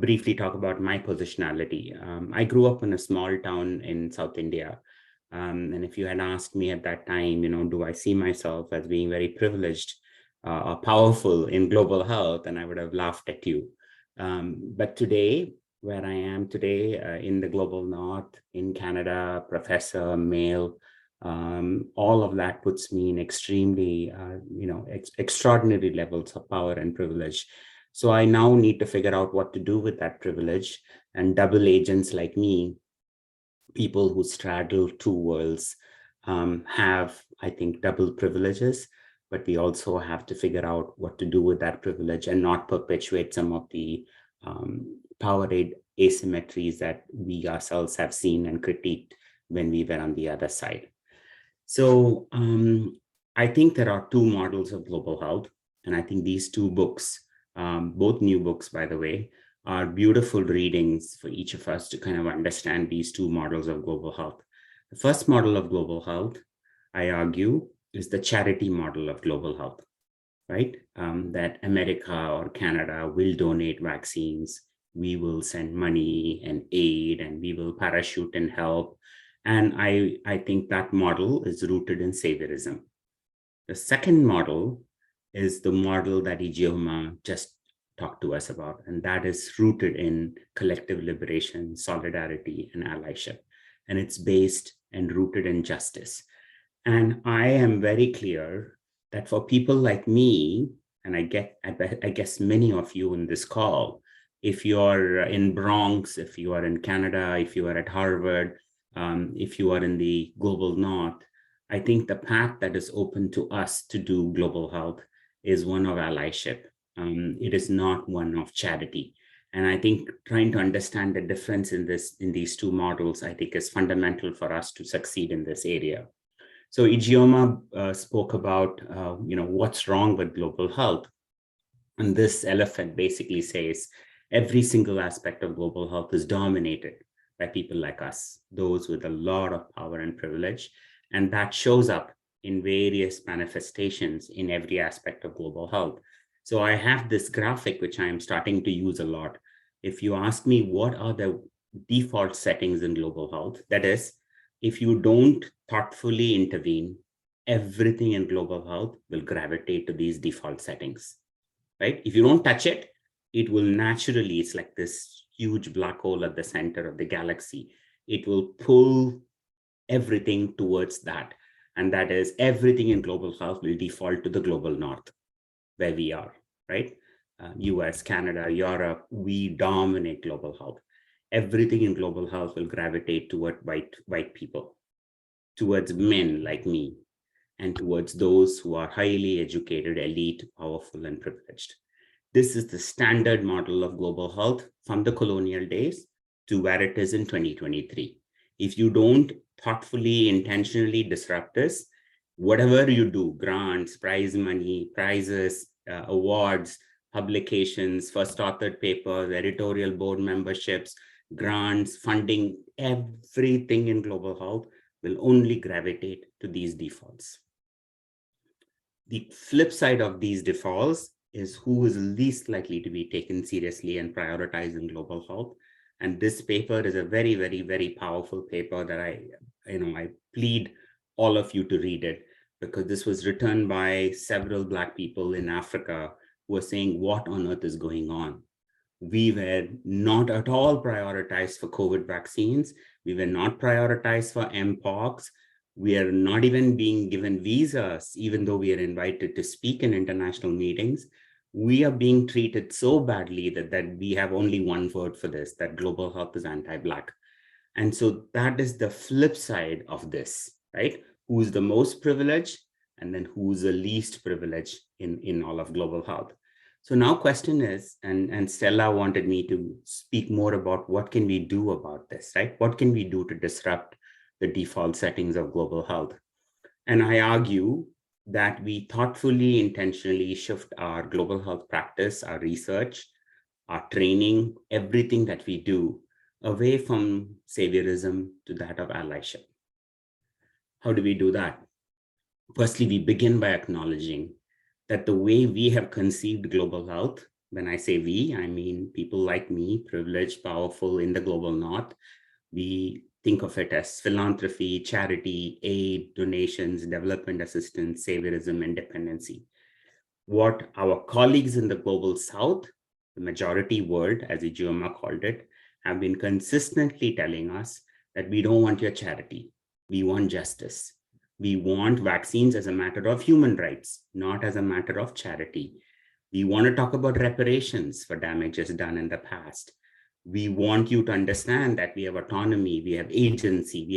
briefly talk about my positionality. I grew up in a small town in South India. And if you had asked me at that time, do I see myself as being very privileged or powerful in global health, and I would have laughed at you. But today, where I am today in the global north, in Canada, professor, male, all of that puts me in extremely, extraordinary levels of power and privilege. So I now need to figure out what to do with that privilege, and double agents like me, people who straddle two worlds, have, I think, double privileges, but we also have to figure out what to do with that privilege and not perpetuate some of the power asymmetries that we ourselves have seen and critiqued when we were on the other side. So I think there are two models of global health, and I think these two books, both new books, by the way, are beautiful readings for each of us to kind of understand these two models of global health. The first model of global health, I argue, is the charity model of global health, right? That America or Canada will donate vaccines, we will send money and aid, and we will parachute and help. And I think that model is rooted in saviorism. The second model is the model that Ijeoma just talked to us about, and that is rooted in collective liberation, solidarity, and allyship. and it's based and rooted in justice. And I am very clear that for people like me, and I guess many of you in this call, if you're in Bronx, if you are in Canada, if you are at Harvard, if you are in the global north, I think the path that is open to us to do global health is one of allyship. It is not one of charity. And I think trying to understand the difference in these two models, I think, is fundamental for us to succeed in this area. So Ijeoma spoke about, what's wrong with global health. And this elephant basically says every single aspect of global health is dominated by people like us, those with a lot of power and privilege. And that shows up in various manifestations in every aspect of global health. So I have this graphic, which I am starting to use a lot. If you ask me, what are the default settings in global health? That is, if you don't thoughtfully intervene, everything in global health will gravitate to these default settings, right? If you don't touch it, it will naturally, it's like this huge black hole at the center of the galaxy. It will pull everything towards that. And that is, everything in global health will default to the global north, where we are, right? US, Canada, Europe, we dominate global health. Everything in global health will gravitate toward white people, towards men like me, and towards those who are highly educated, elite, powerful, and privileged. This is the standard model of global health from the colonial days to where it is in 2023. If you don't thoughtfully, intentionally disrupt this, whatever you do, grants, prize money, prizes, awards, publications, first authored papers, editorial board memberships, grants, funding, everything in global health will only gravitate to these defaults. The flip side of these defaults is who is least likely to be taken seriously and prioritized in global health. And this paper is a very, very, very powerful paper that I plead all of you to read it, because this was written by several Black people in Africa who were saying, what on earth is going on? We were not at all prioritized for COVID vaccines. We were not prioritized for Mpox. We are not even being given visas, even though we are invited to speak in international meetings. We are being treated so badly that we have only one word for this, that global health is anti-Black. And so that is the flip side of this, right? Who is the most privileged, and then who is the least privileged in all of global health. So now question is, and Stella wanted me to speak more about what can we do about this, right? What can we do to disrupt the default settings of global health? And I argue that we thoughtfully, intentionally shift our global health practice, our research, our training, everything that we do away from saviorism to that of allyship. How do we do that? Firstly, we begin by acknowledging that the way we have conceived global health, when I say we, I mean people like me, privileged, powerful in the global north, we think of it as philanthropy, charity, aid, donations, development assistance, saviorism, and dependency. What our colleagues in the global south, the majority world, as Ijeoma called it, have been consistently telling us that we don't want your charity, we want justice. We want vaccines as a matter of human rights, not as a matter of charity. We want to talk about reparations for damages done in the past. We want you to understand that we have autonomy, we have agency,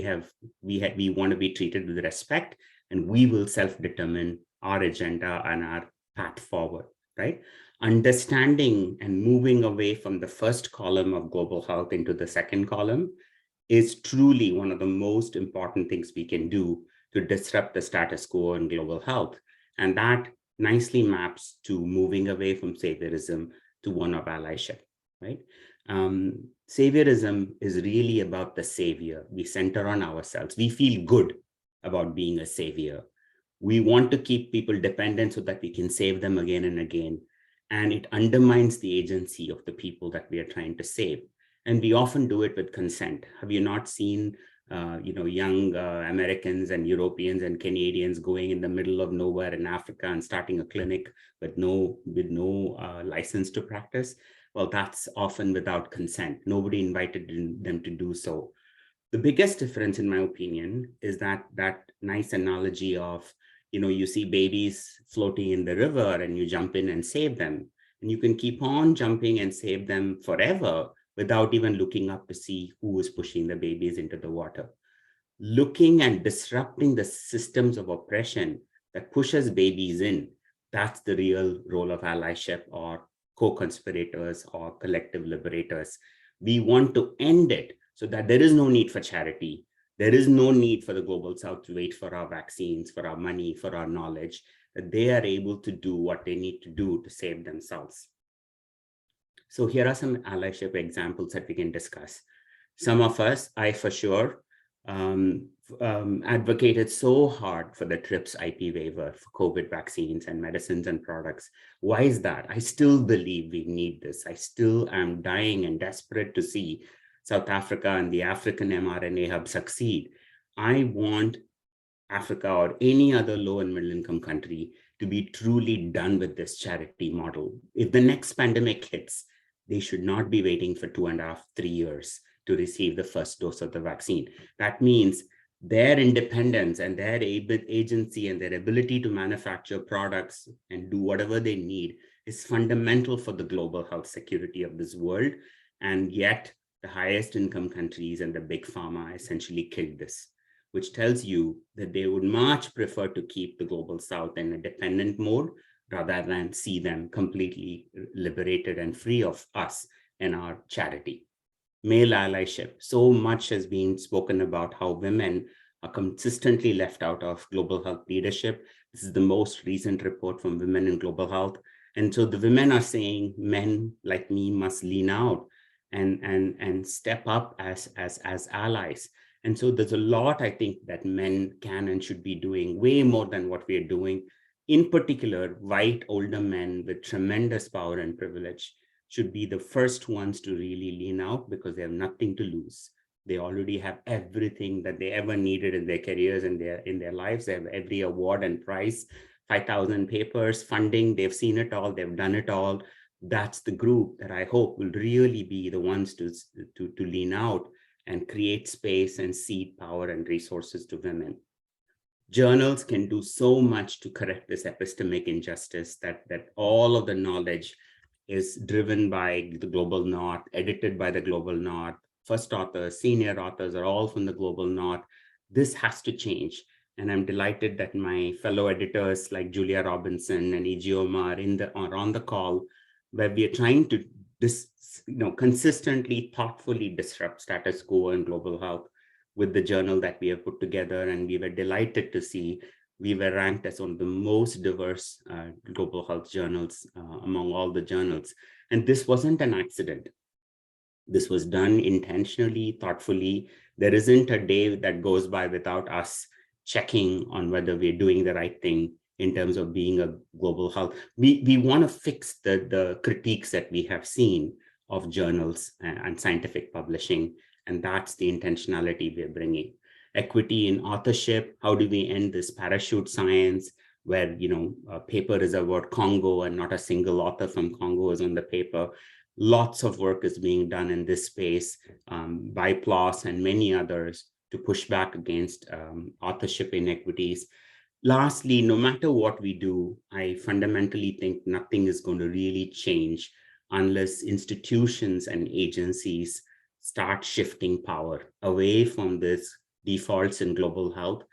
we want to be treated with respect, and we will self-determine our agenda and our path forward, right? Understanding and moving away from the first column of global health into the second column is truly one of the most important things we can do to disrupt the status quo in global health. And that nicely maps to moving away from saviorism to one of allyship, right? Saviorism is really about the savior. We center on ourselves. We feel good about being a savior. We want to keep people dependent so that we can save them again and again. And it undermines the agency of the people that we are trying to save. And we often do it with consent. Have you not seen young Americans and Europeans and Canadians going in the middle of nowhere in Africa and starting a clinic with no license to practice? Well, that's often without consent. Nobody invited them to do so. The biggest difference, in my opinion, is that nice analogy of, you see babies floating in the river and you jump in and save them. And you can keep on jumping and save them forever without even looking up to see who is pushing the babies into the water. Looking and disrupting the systems of oppression that pushes babies in, that's the real role of allyship or co-conspirators or collective liberators. We want to end it so that there is no need for charity. There is no need for the global south to wait for our vaccines, for our money, for our knowledge, that they are able to do what they need to do to save themselves. So here are some allyship examples that we can discuss. Some of us, I for sure, advocated so hard for the TRIPS IP waiver for COVID vaccines and medicines and products. Why is that? I still believe we need this. I still am dying and desperate to see South Africa and the African mRNA hub succeed. I want Africa or any other low and middle income country to be truly done with this charity model. If the next pandemic hits, they should not be waiting for 2.5, 3 years to receive the first dose of the vaccine. That means their independence and their agency and their ability to manufacture products and do whatever they need is fundamental for the global health security of this world. And yet the highest income countries and the big pharma essentially killed this, which tells you that they would much prefer to keep the global south in a dependent mode rather than see them completely liberated and free of us and our charity. Male allyship. So much has been spoken about how women are consistently left out of global health leadership. This is the most recent report from Women in Global Health. And so the women are saying men like me must lean out and step up as allies. And so there's a lot, I think, that men can and should be doing, way more than what we are doing. In particular, white older men with tremendous power and privilege should be the first ones to really lean out because they have nothing to lose. They already have everything that they ever needed in their careers and in their lives. They have every award and prize, 5,000 papers, funding. They've seen it all. They've done it all. That's the group that I hope will really be the ones to lean out and create space and seed power and resources to women. Journals can do so much to correct this epistemic injustice that all of the knowledge is driven by the global north, edited by the global north. First authors, senior authors are all from the global north. This has to change. And I'm delighted that my fellow editors like Julia Robinson and Ijeoma are on the call, where we are trying to consistently, thoughtfully disrupt status quo in global health with the journal that we have put together. And we were delighted to see we were ranked as one of the most diverse global health journals among all the journals. And this wasn't an accident. This was done intentionally, thoughtfully. There isn't a day that goes by without us checking on whether we're doing the right thing in terms of being a global health. We want to fix the critiques that we have seen of journals and scientific publishing. And that's the intentionality we're bringing. Equity in authorship. How do we end this parachute science where, a paper is about Congo and not a single author from Congo is on the paper? Lots of work is being done in this space by PLOS and many others to push back against authorship inequities. Lastly, no matter what we do, I fundamentally think nothing is going to really change unless institutions and agencies start shifting power away from this defaults in global health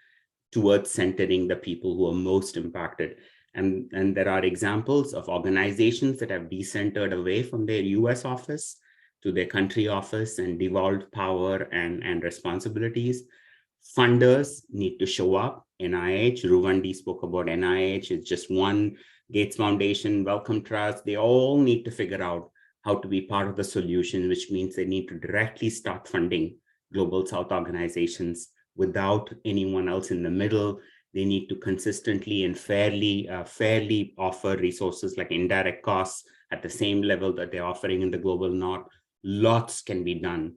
towards centering the people who are most impacted. And there are examples of organizations that have decentered away from their US office to their country office and devolved power and responsibilities. Funders need to show up. NIH, Ruvandi spoke about NIH, it's just one. Gates Foundation, Wellcome Trust, they all need to figure out how to be part of the solution, which means they need to directly start funding Global South organizations without anyone else in the middle. They need to consistently and fairly offer resources like indirect costs at the same level that they're offering in the global north. Lots can be done.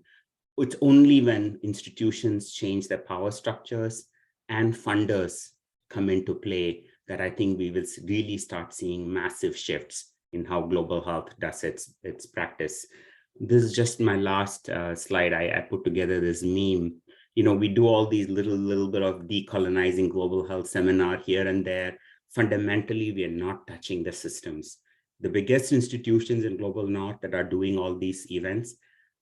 It's only when institutions change their power structures and funders come into play that I think we will really start seeing massive shifts in how global health does its practice. This is just my last slide. I put together this meme We do all these little bit of decolonizing global health seminar here and there. Fundamentally, we are not touching the systems. The biggest institutions in global north that are doing all these events,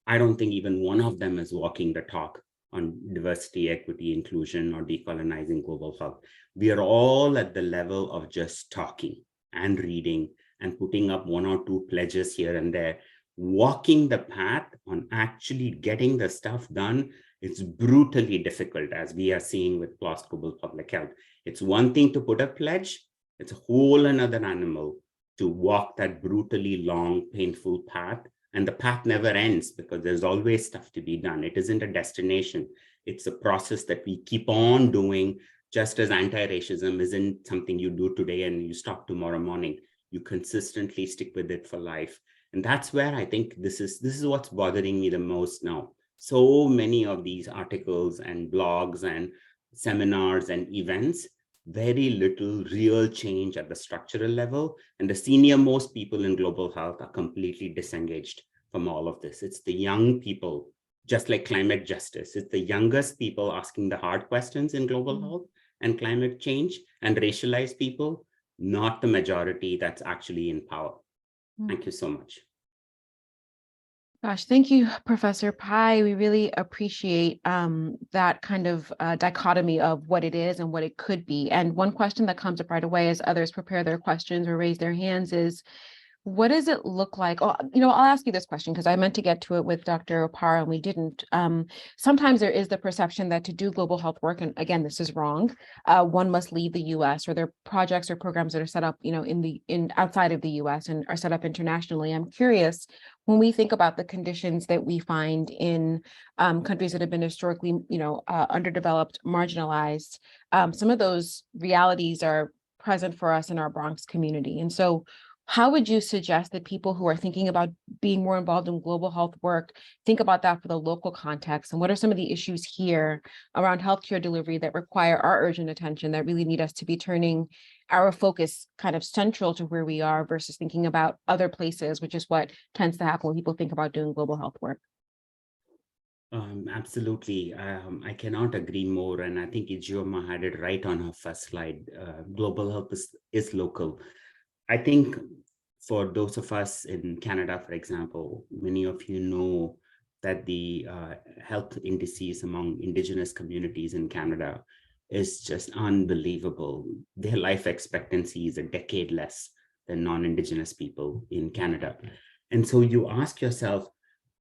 I don't think even one of them is walking the talk on diversity, equity, inclusion, or decolonizing global health. We are all at the level of just talking and reading and putting up one or two pledges here and there. Walking the path on actually getting the stuff done, it's brutally difficult, as we are seeing with PLOS Global Public Health. It's one thing to put a pledge, it's a whole another animal to walk that brutally long, painful path. And the path never ends because there's always stuff to be done. It isn't a destination. It's a process that we keep on doing, just as anti-racism isn't something you do today and you stop tomorrow morning. You consistently stick with it for life. And that's where I think this is what's bothering me the most now. So many of these articles and blogs and seminars and events, very little real change at the structural level. And the senior most people in global health are completely disengaged from all of this. It's the young people, just like climate justice. It's the youngest people asking the hard questions in global health and climate change, and racialized people, not the majority that's actually in power. Thank you so much. Gosh, thank you, Professor Pai. We really appreciate that kind of dichotomy of what it is and what it could be. And one question that comes up right away as others prepare their questions or raise their hands is, what does it look like? Oh, I'll ask you this question because I meant to get to it with Dr. Opara and we didn't. Sometimes there is the perception that to do global health work, and again, this is wrong, one must leave the U.S. or there are projects or programs that are set up, in outside of the U.S. and are set up internationally. I'm curious, when we think about the conditions that we find in countries that have been historically, underdeveloped, marginalized, some of those realities are present for us in our Bronx community. And so how would you suggest that people who are thinking about being more involved in global health work think about that for the local context? And what are some of the issues here around healthcare delivery that require our urgent attention, that really need us to be turning our focus kind of central to where we are versus thinking about other places, which is what tends to happen when people think about doing global health work? Absolutely. I cannot agree more. And I think Ijeoma had it right on her first slide. Global health is local. I think for those of us in Canada, for example, many of you know that the health indices among Indigenous communities in Canada is just unbelievable. Their life expectancy is a decade less than non-Indigenous people in Canada. And so you ask yourself,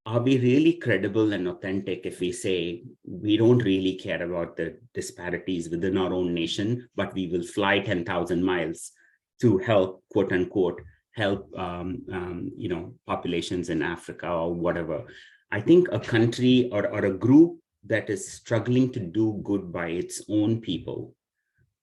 are we really credible and authentic if we say we don't really care about the disparities within our own nation, but we will fly 10,000 miles to help, quote unquote, help populations in Africa or whatever? I think a country or a group that is struggling to do good by its own people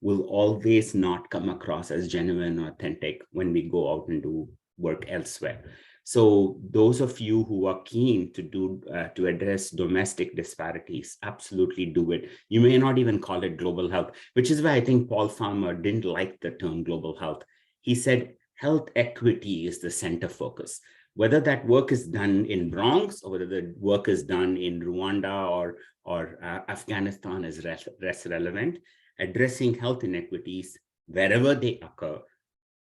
will always not come across as genuine or authentic when we go out and do work elsewhere. So those of you who are keen to address domestic disparities, absolutely do it. You may not even call it global health, which is why I think Paul Farmer didn't like the term global health. He said health equity is the center focus. Whether that work is done in Bronx or whether the work is done in Rwanda or Afghanistan is less relevant. Addressing health inequities wherever they occur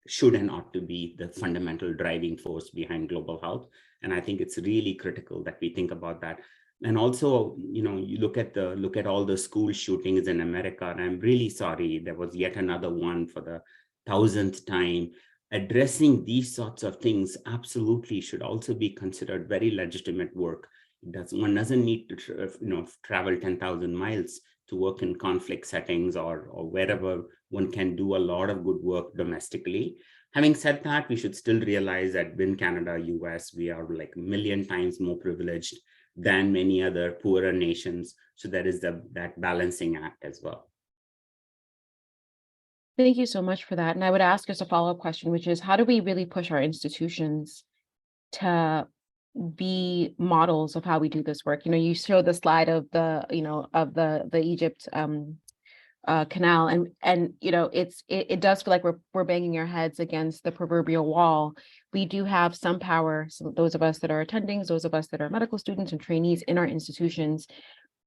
should and ought to be the fundamental driving force behind global health. And I think it's really critical that we think about that. And also, you look at all the school shootings in America, and I'm really sorry, there was yet another one for the 1,000th time. Addressing these sorts of things absolutely should also be considered very legitimate work. One doesn't need to travel 10,000 miles to work in conflict settings or wherever. One can do a lot of good work domestically. Having said that, we should still realize that in Canada, US, we are like a million times more privileged than many other poorer nations. So there is that balancing act as well. Thank you so much for that. And I would ask us a follow-up question, which is, how do we really push our institutions to be models of how we do this work? You show the slide of the Egypt canal, and it does feel like we're banging our heads against the proverbial wall. We do have some power, those of us that are attendings, those of us that are medical students and trainees in our institutions.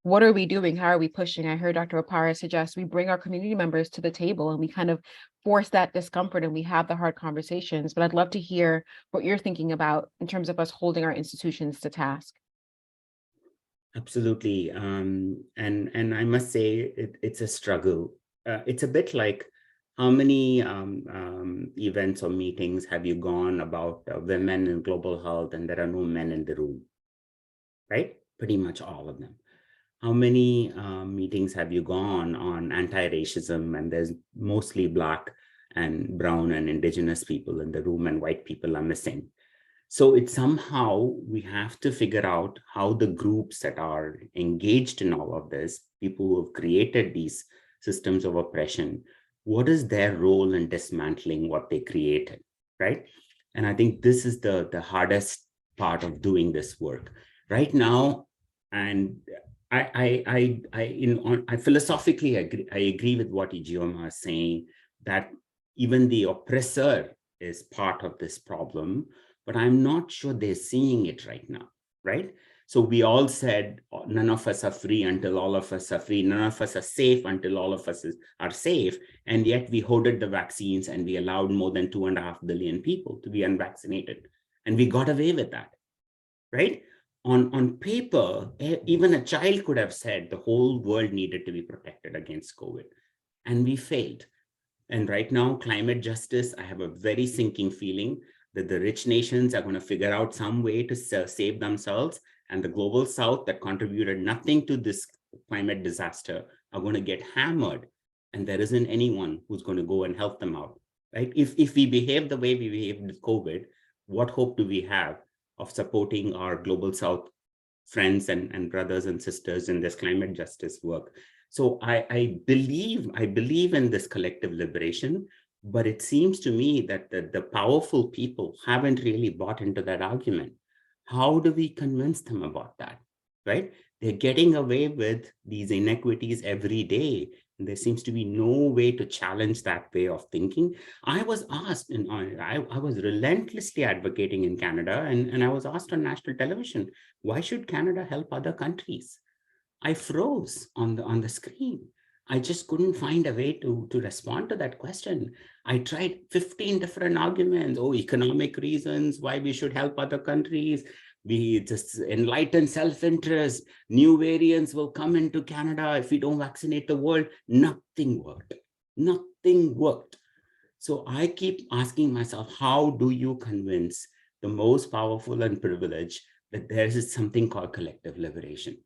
what are we doing? How are we pushing? I heard Dr. Opara suggest we bring our community members to the table and we kind of force that discomfort and we have the hard conversations. But I'd love to hear what you're thinking about in terms of us holding our institutions to task. Absolutely. And I must say it's a struggle. It's a bit like how many events or meetings have you gone about women in global health and there are no men in the room, right? Pretty much all of them. How many meetings have you gone on anti-racism and there's mostly Black and brown and indigenous people in the room and white people are missing? So it's somehow we have to figure out how the groups that are engaged in all of this, people who have created these systems of oppression, what is their role in dismantling what they created, right? And I think this is the hardest part of doing this work right now. And I philosophically agree with what Ijeoma is saying, that even the oppressor is part of this problem, but I'm not sure they're seeing it right now, right? So we all said, none of us are free until all of us are free. None of us are safe until all of us are safe. And yet we hoarded the vaccines and we allowed more than 2.5 billion people to be unvaccinated. And we got away with that, right? On paper, even a child could have said the whole world needed to be protected against COVID. And we failed. And right now, climate justice, I have a very sinking feeling that the rich nations are going to figure out some way to save themselves, and the global south that contributed nothing to this climate disaster are going to get hammered, and there isn't anyone who's going to go and help them out, right? If we behave the way we behaved with COVID, what hope do we have of supporting our global south friends and brothers and sisters in this climate justice work? So I believe in this collective liberation, but it seems to me that the powerful people haven't really bought into that argument. How do we convince them about that, right? They're getting away with these inequities every day. And there seems to be no way to challenge that way of thinking. I was asked, and I was relentlessly advocating in Canada, and I was asked on national television, why should Canada help other countries? I froze on the screen. I just couldn't find a way to respond to that question. I tried 15 different arguments. Oh, economic reasons why we should help other countries. We just enlightened self-interest. New variants will come into Canada if we don't vaccinate the world. Nothing worked. Nothing worked. So I keep asking myself, how do you convince the most powerful and privileged that there is something called collective liberation,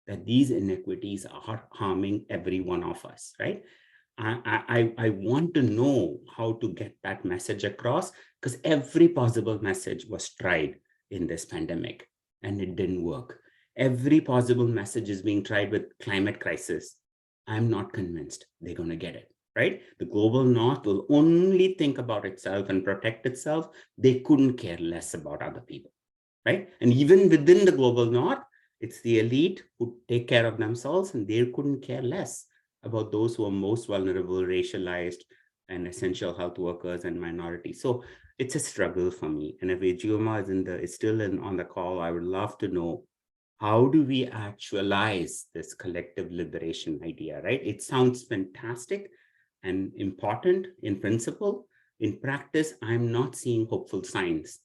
that these inequities are harming every one of us, right? I want to know how to get that message across, because every possible message was tried in this pandemic and it didn't work. Every possible message is being tried with climate crisis. I'm not convinced they're going to get it, right? The global north will only think about itself and protect itself. They couldn't care less about other people, right? And even within the global north, it's the elite who take care of themselves, and they couldn't care less about those who are most vulnerable, racialized, and essential health workers and minorities. So it's a struggle for me. And if Ijeoma is still on the call, I would love to know, how do we actualize this collective liberation idea, right? It sounds fantastic and important in principle. In practice, I'm not seeing hopeful signs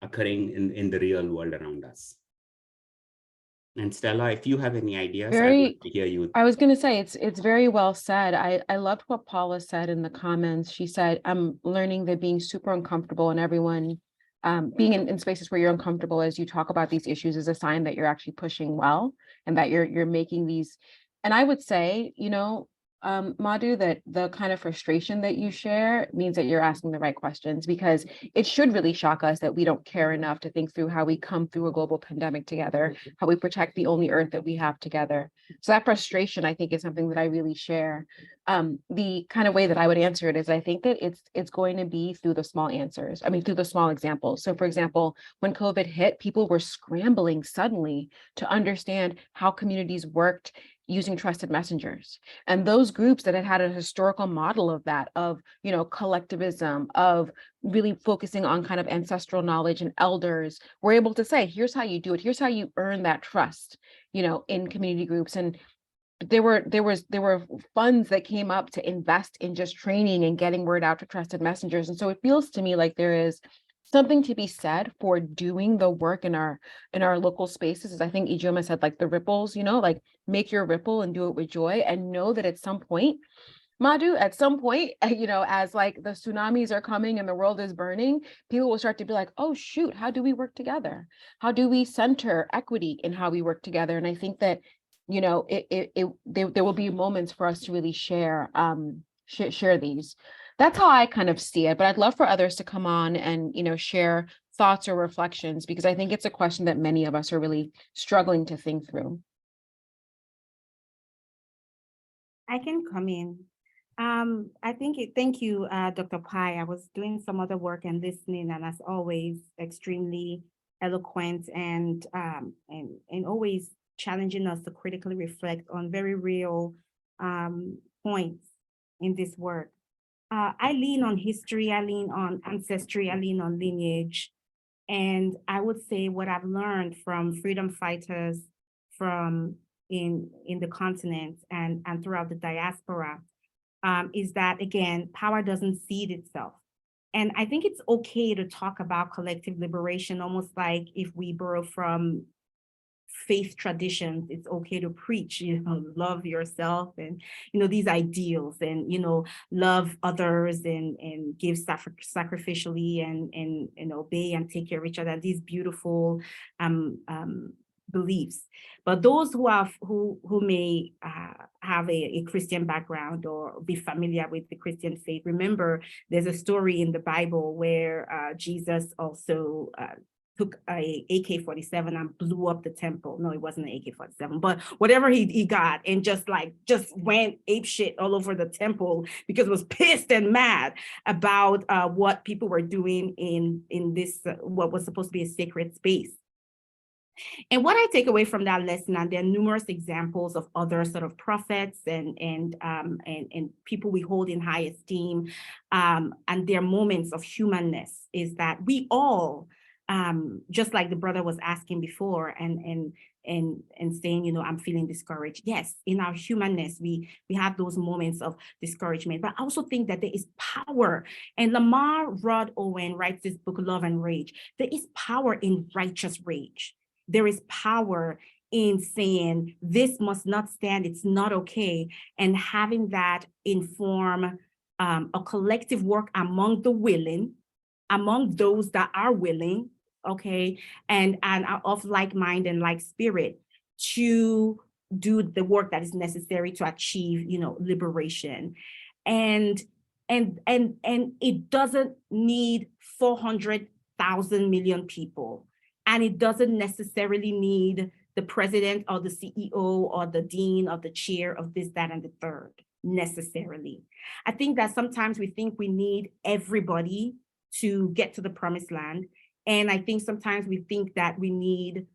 occurring in the real world around us. And Stella, if you have any ideas, I'd like to hear you. I was going to say, it's very well said. I loved what Paula said in the comments. She said, I'm learning that being super uncomfortable and everyone being in spaces where you're uncomfortable as you talk about these issues is a sign that you're actually pushing well and that you're making these. And I would say, Madhu, that the kind of frustration that you share means that you're asking the right questions, because it should really shock us that we don't care enough to think through how we come through a global pandemic together, how we protect the only earth that we have together. So that frustration, I think, is something that I really share. The kind of way that I would answer it is I think that it's going to be through the small answers. I mean, through the small examples. So for example, when COVID hit, people were scrambling suddenly to understand how communities worked, using trusted messengers. And those groups that had had a historical model of that, of, you know, collectivism, of really focusing on kind of ancestral knowledge and elders, were able to say, here's how you do it. Here's how you earn that trust, you know, in community groups. And there were funds that came up to invest in just training and getting word out to trusted messengers. And so it feels to me like there is something to be said for doing the work in our local spaces. As I think Ijeoma said, like the ripples, you know, like make your ripple and do it with joy, and know that at some point, Madhu, at some point, you know, as like the tsunamis are coming and the world is burning, people will start to be like, oh shoot, how do we work together? How do we center equity in how we work together? And I think that, you know, there will be moments for us to really share these. That's how I kind of see it, but I'd love for others to come on and, you know, share thoughts or reflections, because I think it's a question that many of us are really struggling to think through. I can come in. Thank you, Dr. Pai. I was doing some other work and listening, and as always, extremely eloquent and always challenging us to critically reflect on very real points in this work. I lean on history, I lean on ancestry, I lean on lineage. And I would say what I've learned from freedom fighters from in the continent and throughout the diaspora is that, again, power doesn't cede itself. And I think it's okay to talk about collective liberation, almost like if we borrow from faith traditions, it's okay to preach, you know, love yourself and, you know, these ideals, and, you know, love others and give sacrificially and obey and take care of each other, these beautiful beliefs. But those who may have a Christian background or be familiar with the Christian faith, remember there's a story in the Bible where Jesus also took a AK-47 and blew up the temple. No, it wasn't an AK-47, but whatever he got, and just went apeshit all over the temple because it was pissed and mad about what people were doing in this what was supposed to be a sacred space. And what I take away from that lesson, and there are numerous examples of other sort of prophets and people we hold in high esteem, and their moments of humanness, is that we all, just like the brother was asking before and saying, you know, I'm feeling discouraged. Yes, in our humanness, we have those moments of discouragement, but I also think that there is power. And Lamar Rod Owen writes this book, Love and Rage. There is power in righteous rage. There is power in saying this must not stand, it's not okay, and having that inform a collective work among the willing, among those that are willing, okay, and are of like mind and like spirit, to do the work that is necessary to achieve, you know, liberation. And it doesn't need 400,000 million people. And it doesn't necessarily need the president or the CEO or the dean or the chair of this, that, and the third, necessarily. I think that sometimes we think we need everybody to get to the promised land. And I think sometimes we think that we need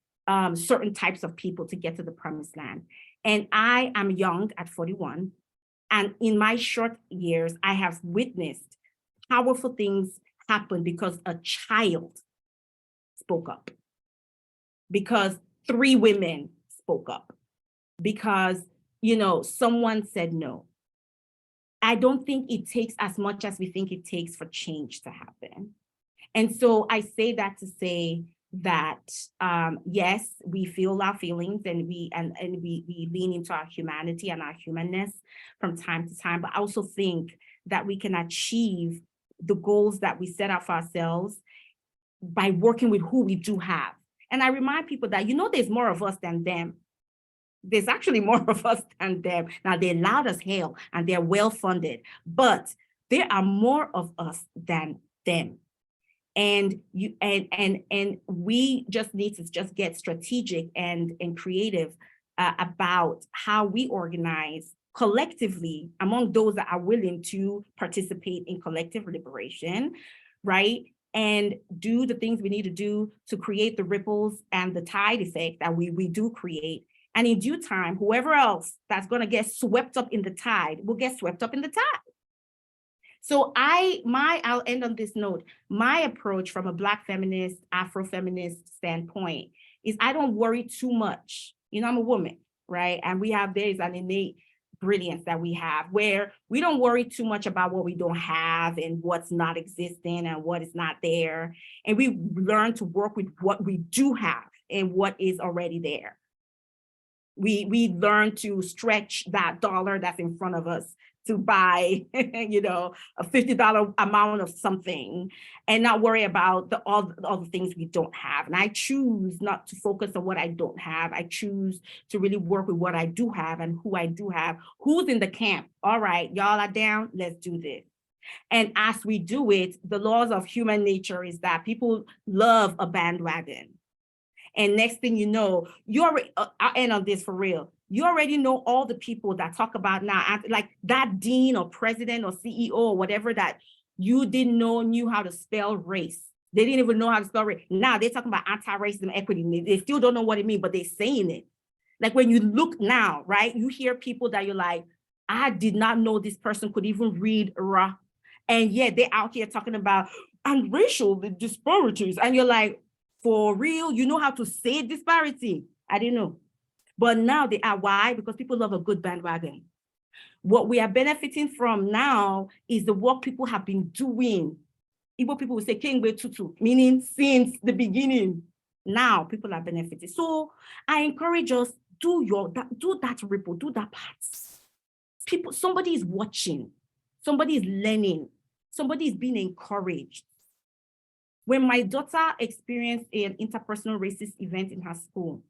certain types of people to get to the promised land. And I am young at 41. And in my short years, I have witnessed powerful things happen because a child spoke up, because 3 women spoke up, because, you know, someone said no. I don't think it takes as much as we think it takes for change to happen. And so I say that to say that, yes, we feel our feelings and we lean into our humanity and our humanness from time to time, but I also think that we can achieve the goals that we set out for ourselves by working with who we do have. And I remind people that, you know, there's more of us than them. There's actually more of us than them. Now, they're loud as hell and they're well-funded, but there are more of us than them. And we just need to just get strategic and creative about how we organize collectively among those that are willing to participate in collective liberation, right? And do the things we need to do to create the ripples and the tide effect that we do create, And in due time, whoever else that's going to get swept up in the tide will get swept up in the tide. So I'll end on this note. My approach from a Black feminist, Afro-feminist standpoint is I don't worry too much. You know, I'm a woman, right? And there's an innate brilliance that we have where we don't worry too much about what we don't have and what's not existing and what is not there. And we learn to work with what we do have and what is already there. We learn to stretch that dollar that's in front of us to buy, you know, a $50 amount of something and not worry about all the things we don't have. And I choose not to focus on what I don't have. I choose to really work with what I do have and who I do have, who's in the camp. All right, y'all are down, let's do this. And as we do it, the laws of human nature is that people love a bandwagon. And next thing you know, I'll end on this for real. You already know all the people that talk about now, like that dean or president or CEO or whatever that you didn't know knew how to spell race. They didn't even know how to spell race. Now they're talking about anti-racism equity. They still don't know what it means, but they're saying it. Like when you look now, right, you hear people that you're like, I did not know this person could even read Ra. And yet they're out here talking about and racial disparities. And you're like, for real, you know how to say disparity? I didn't know. But now they are. Why? Because people love a good bandwagon. What we are benefiting from now is the work people have been doing. Igbo people will say Kengbe Tutu, meaning since the beginning. Now people are benefiting. So I encourage us, do that ripple, do that part. Somebody is watching, somebody is learning, somebody is being encouraged. When my daughter experienced an interpersonal racist event in her school,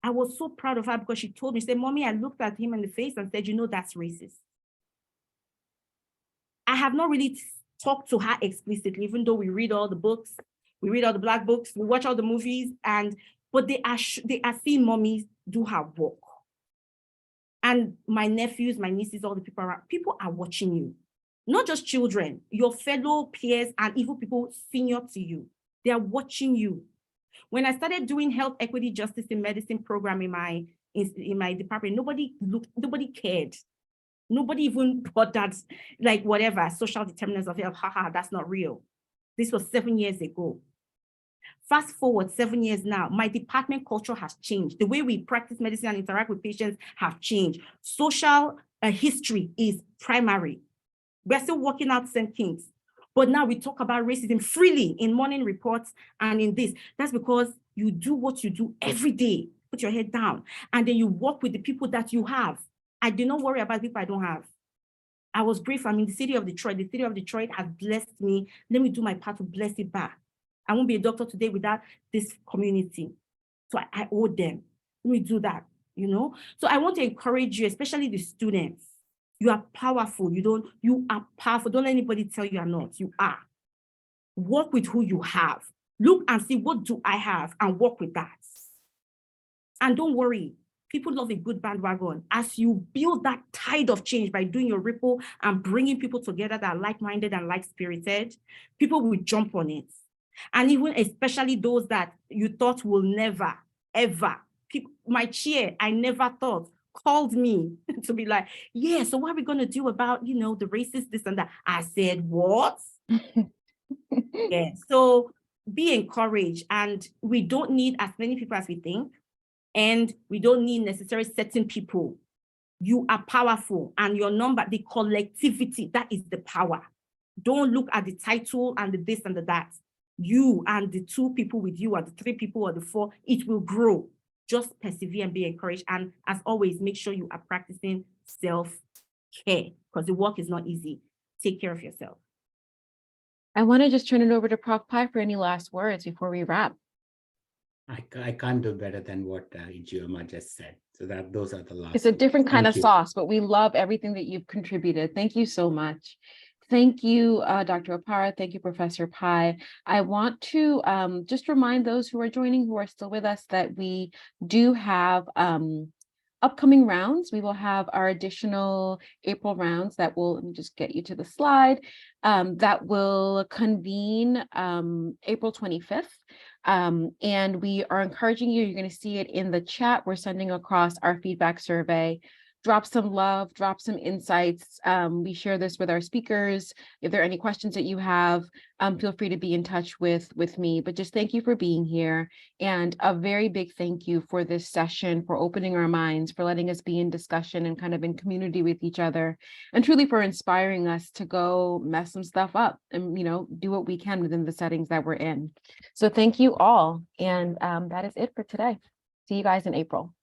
I was so proud of her because she told me, she said, Mommy, I looked at him in the face and said, you know, that's racist. I have not really talked to her explicitly, even though we read all the books, we read all the Black books, we watch all the movies, but they are seeing mommies do her work. And my nephews, my nieces, all the people around, people are watching you. Not just children, your fellow peers and even people senior to you. They are watching you. When I started doing health equity justice in medicine program in my department, nobody cared. Nobody even thought that, like whatever, social determinants of health, haha, that's not real. This was 7 years ago. Fast forward 7 years now, my department culture has changed. The way we practice medicine and interact with patients have changed. Social history is primary. We're still working out same things. But now we talk about racism freely in morning reports and in this. That's because you do what you do every day. Put your head down. And then you work with the people that you have. I do not worry about people I don't have. I was brief. I'm in the city of Detroit. The city of Detroit has blessed me. Let me do my part to bless it back. I won't be a doctor today without this community. So I owe them. Let me do that, you know? So I want to encourage you, especially the students. You are powerful. You are powerful. Don't let anybody tell you are not. You are. Work with who you have. Look and see, what do I have? And work with that. And don't worry. People love a good bandwagon. As you build that tide of change by doing your ripple and bringing people together that are like-minded and like-spirited, people will jump on it. And even especially those that you thought will never, ever. My chair, I never thought, called me to be like, yeah, so what are we going to do about, you know, the racist, this and that? I said, what? Yeah, so be encouraged. And we don't need as many people as we think. And we don't need necessarily certain people. You are powerful, and your number, the collectivity, that is the power. Don't look at the title and the this and the that. You and the 2 people with you, or the 3 people or the 4, it will grow. Just persevere and be encouraged. And as always, make sure you are practicing self-care because the work is not easy. Take care of yourself. I want to just turn it over to Prof. Pai for any last words before we wrap. I can't do better than what Ijeoma just said. So those are the last. It's a different kind of you. sauce, but we love everything that you've contributed. Thank you so much. Thank you, Dr. Opara. Thank you, Professor Pai. I want to just remind those who are joining, who are still with us, that we do have upcoming rounds. We will have our additional April rounds that will, let me just get you to the slide, that will convene April 25th. And we are encouraging you, you're going to see it in the chat. We're sending across our feedback survey. Drop some love, drop some insights. We share this with our speakers. If there are any questions that you have, feel free to be in touch with me. But just thank you for being here. And a very big thank you for this session, for opening our minds, for letting us be in discussion and kind of in community with each other, and truly for inspiring us to go mess some stuff up and, do what we can within the settings that we're in. So thank you all. And that is it for today. See you guys in April.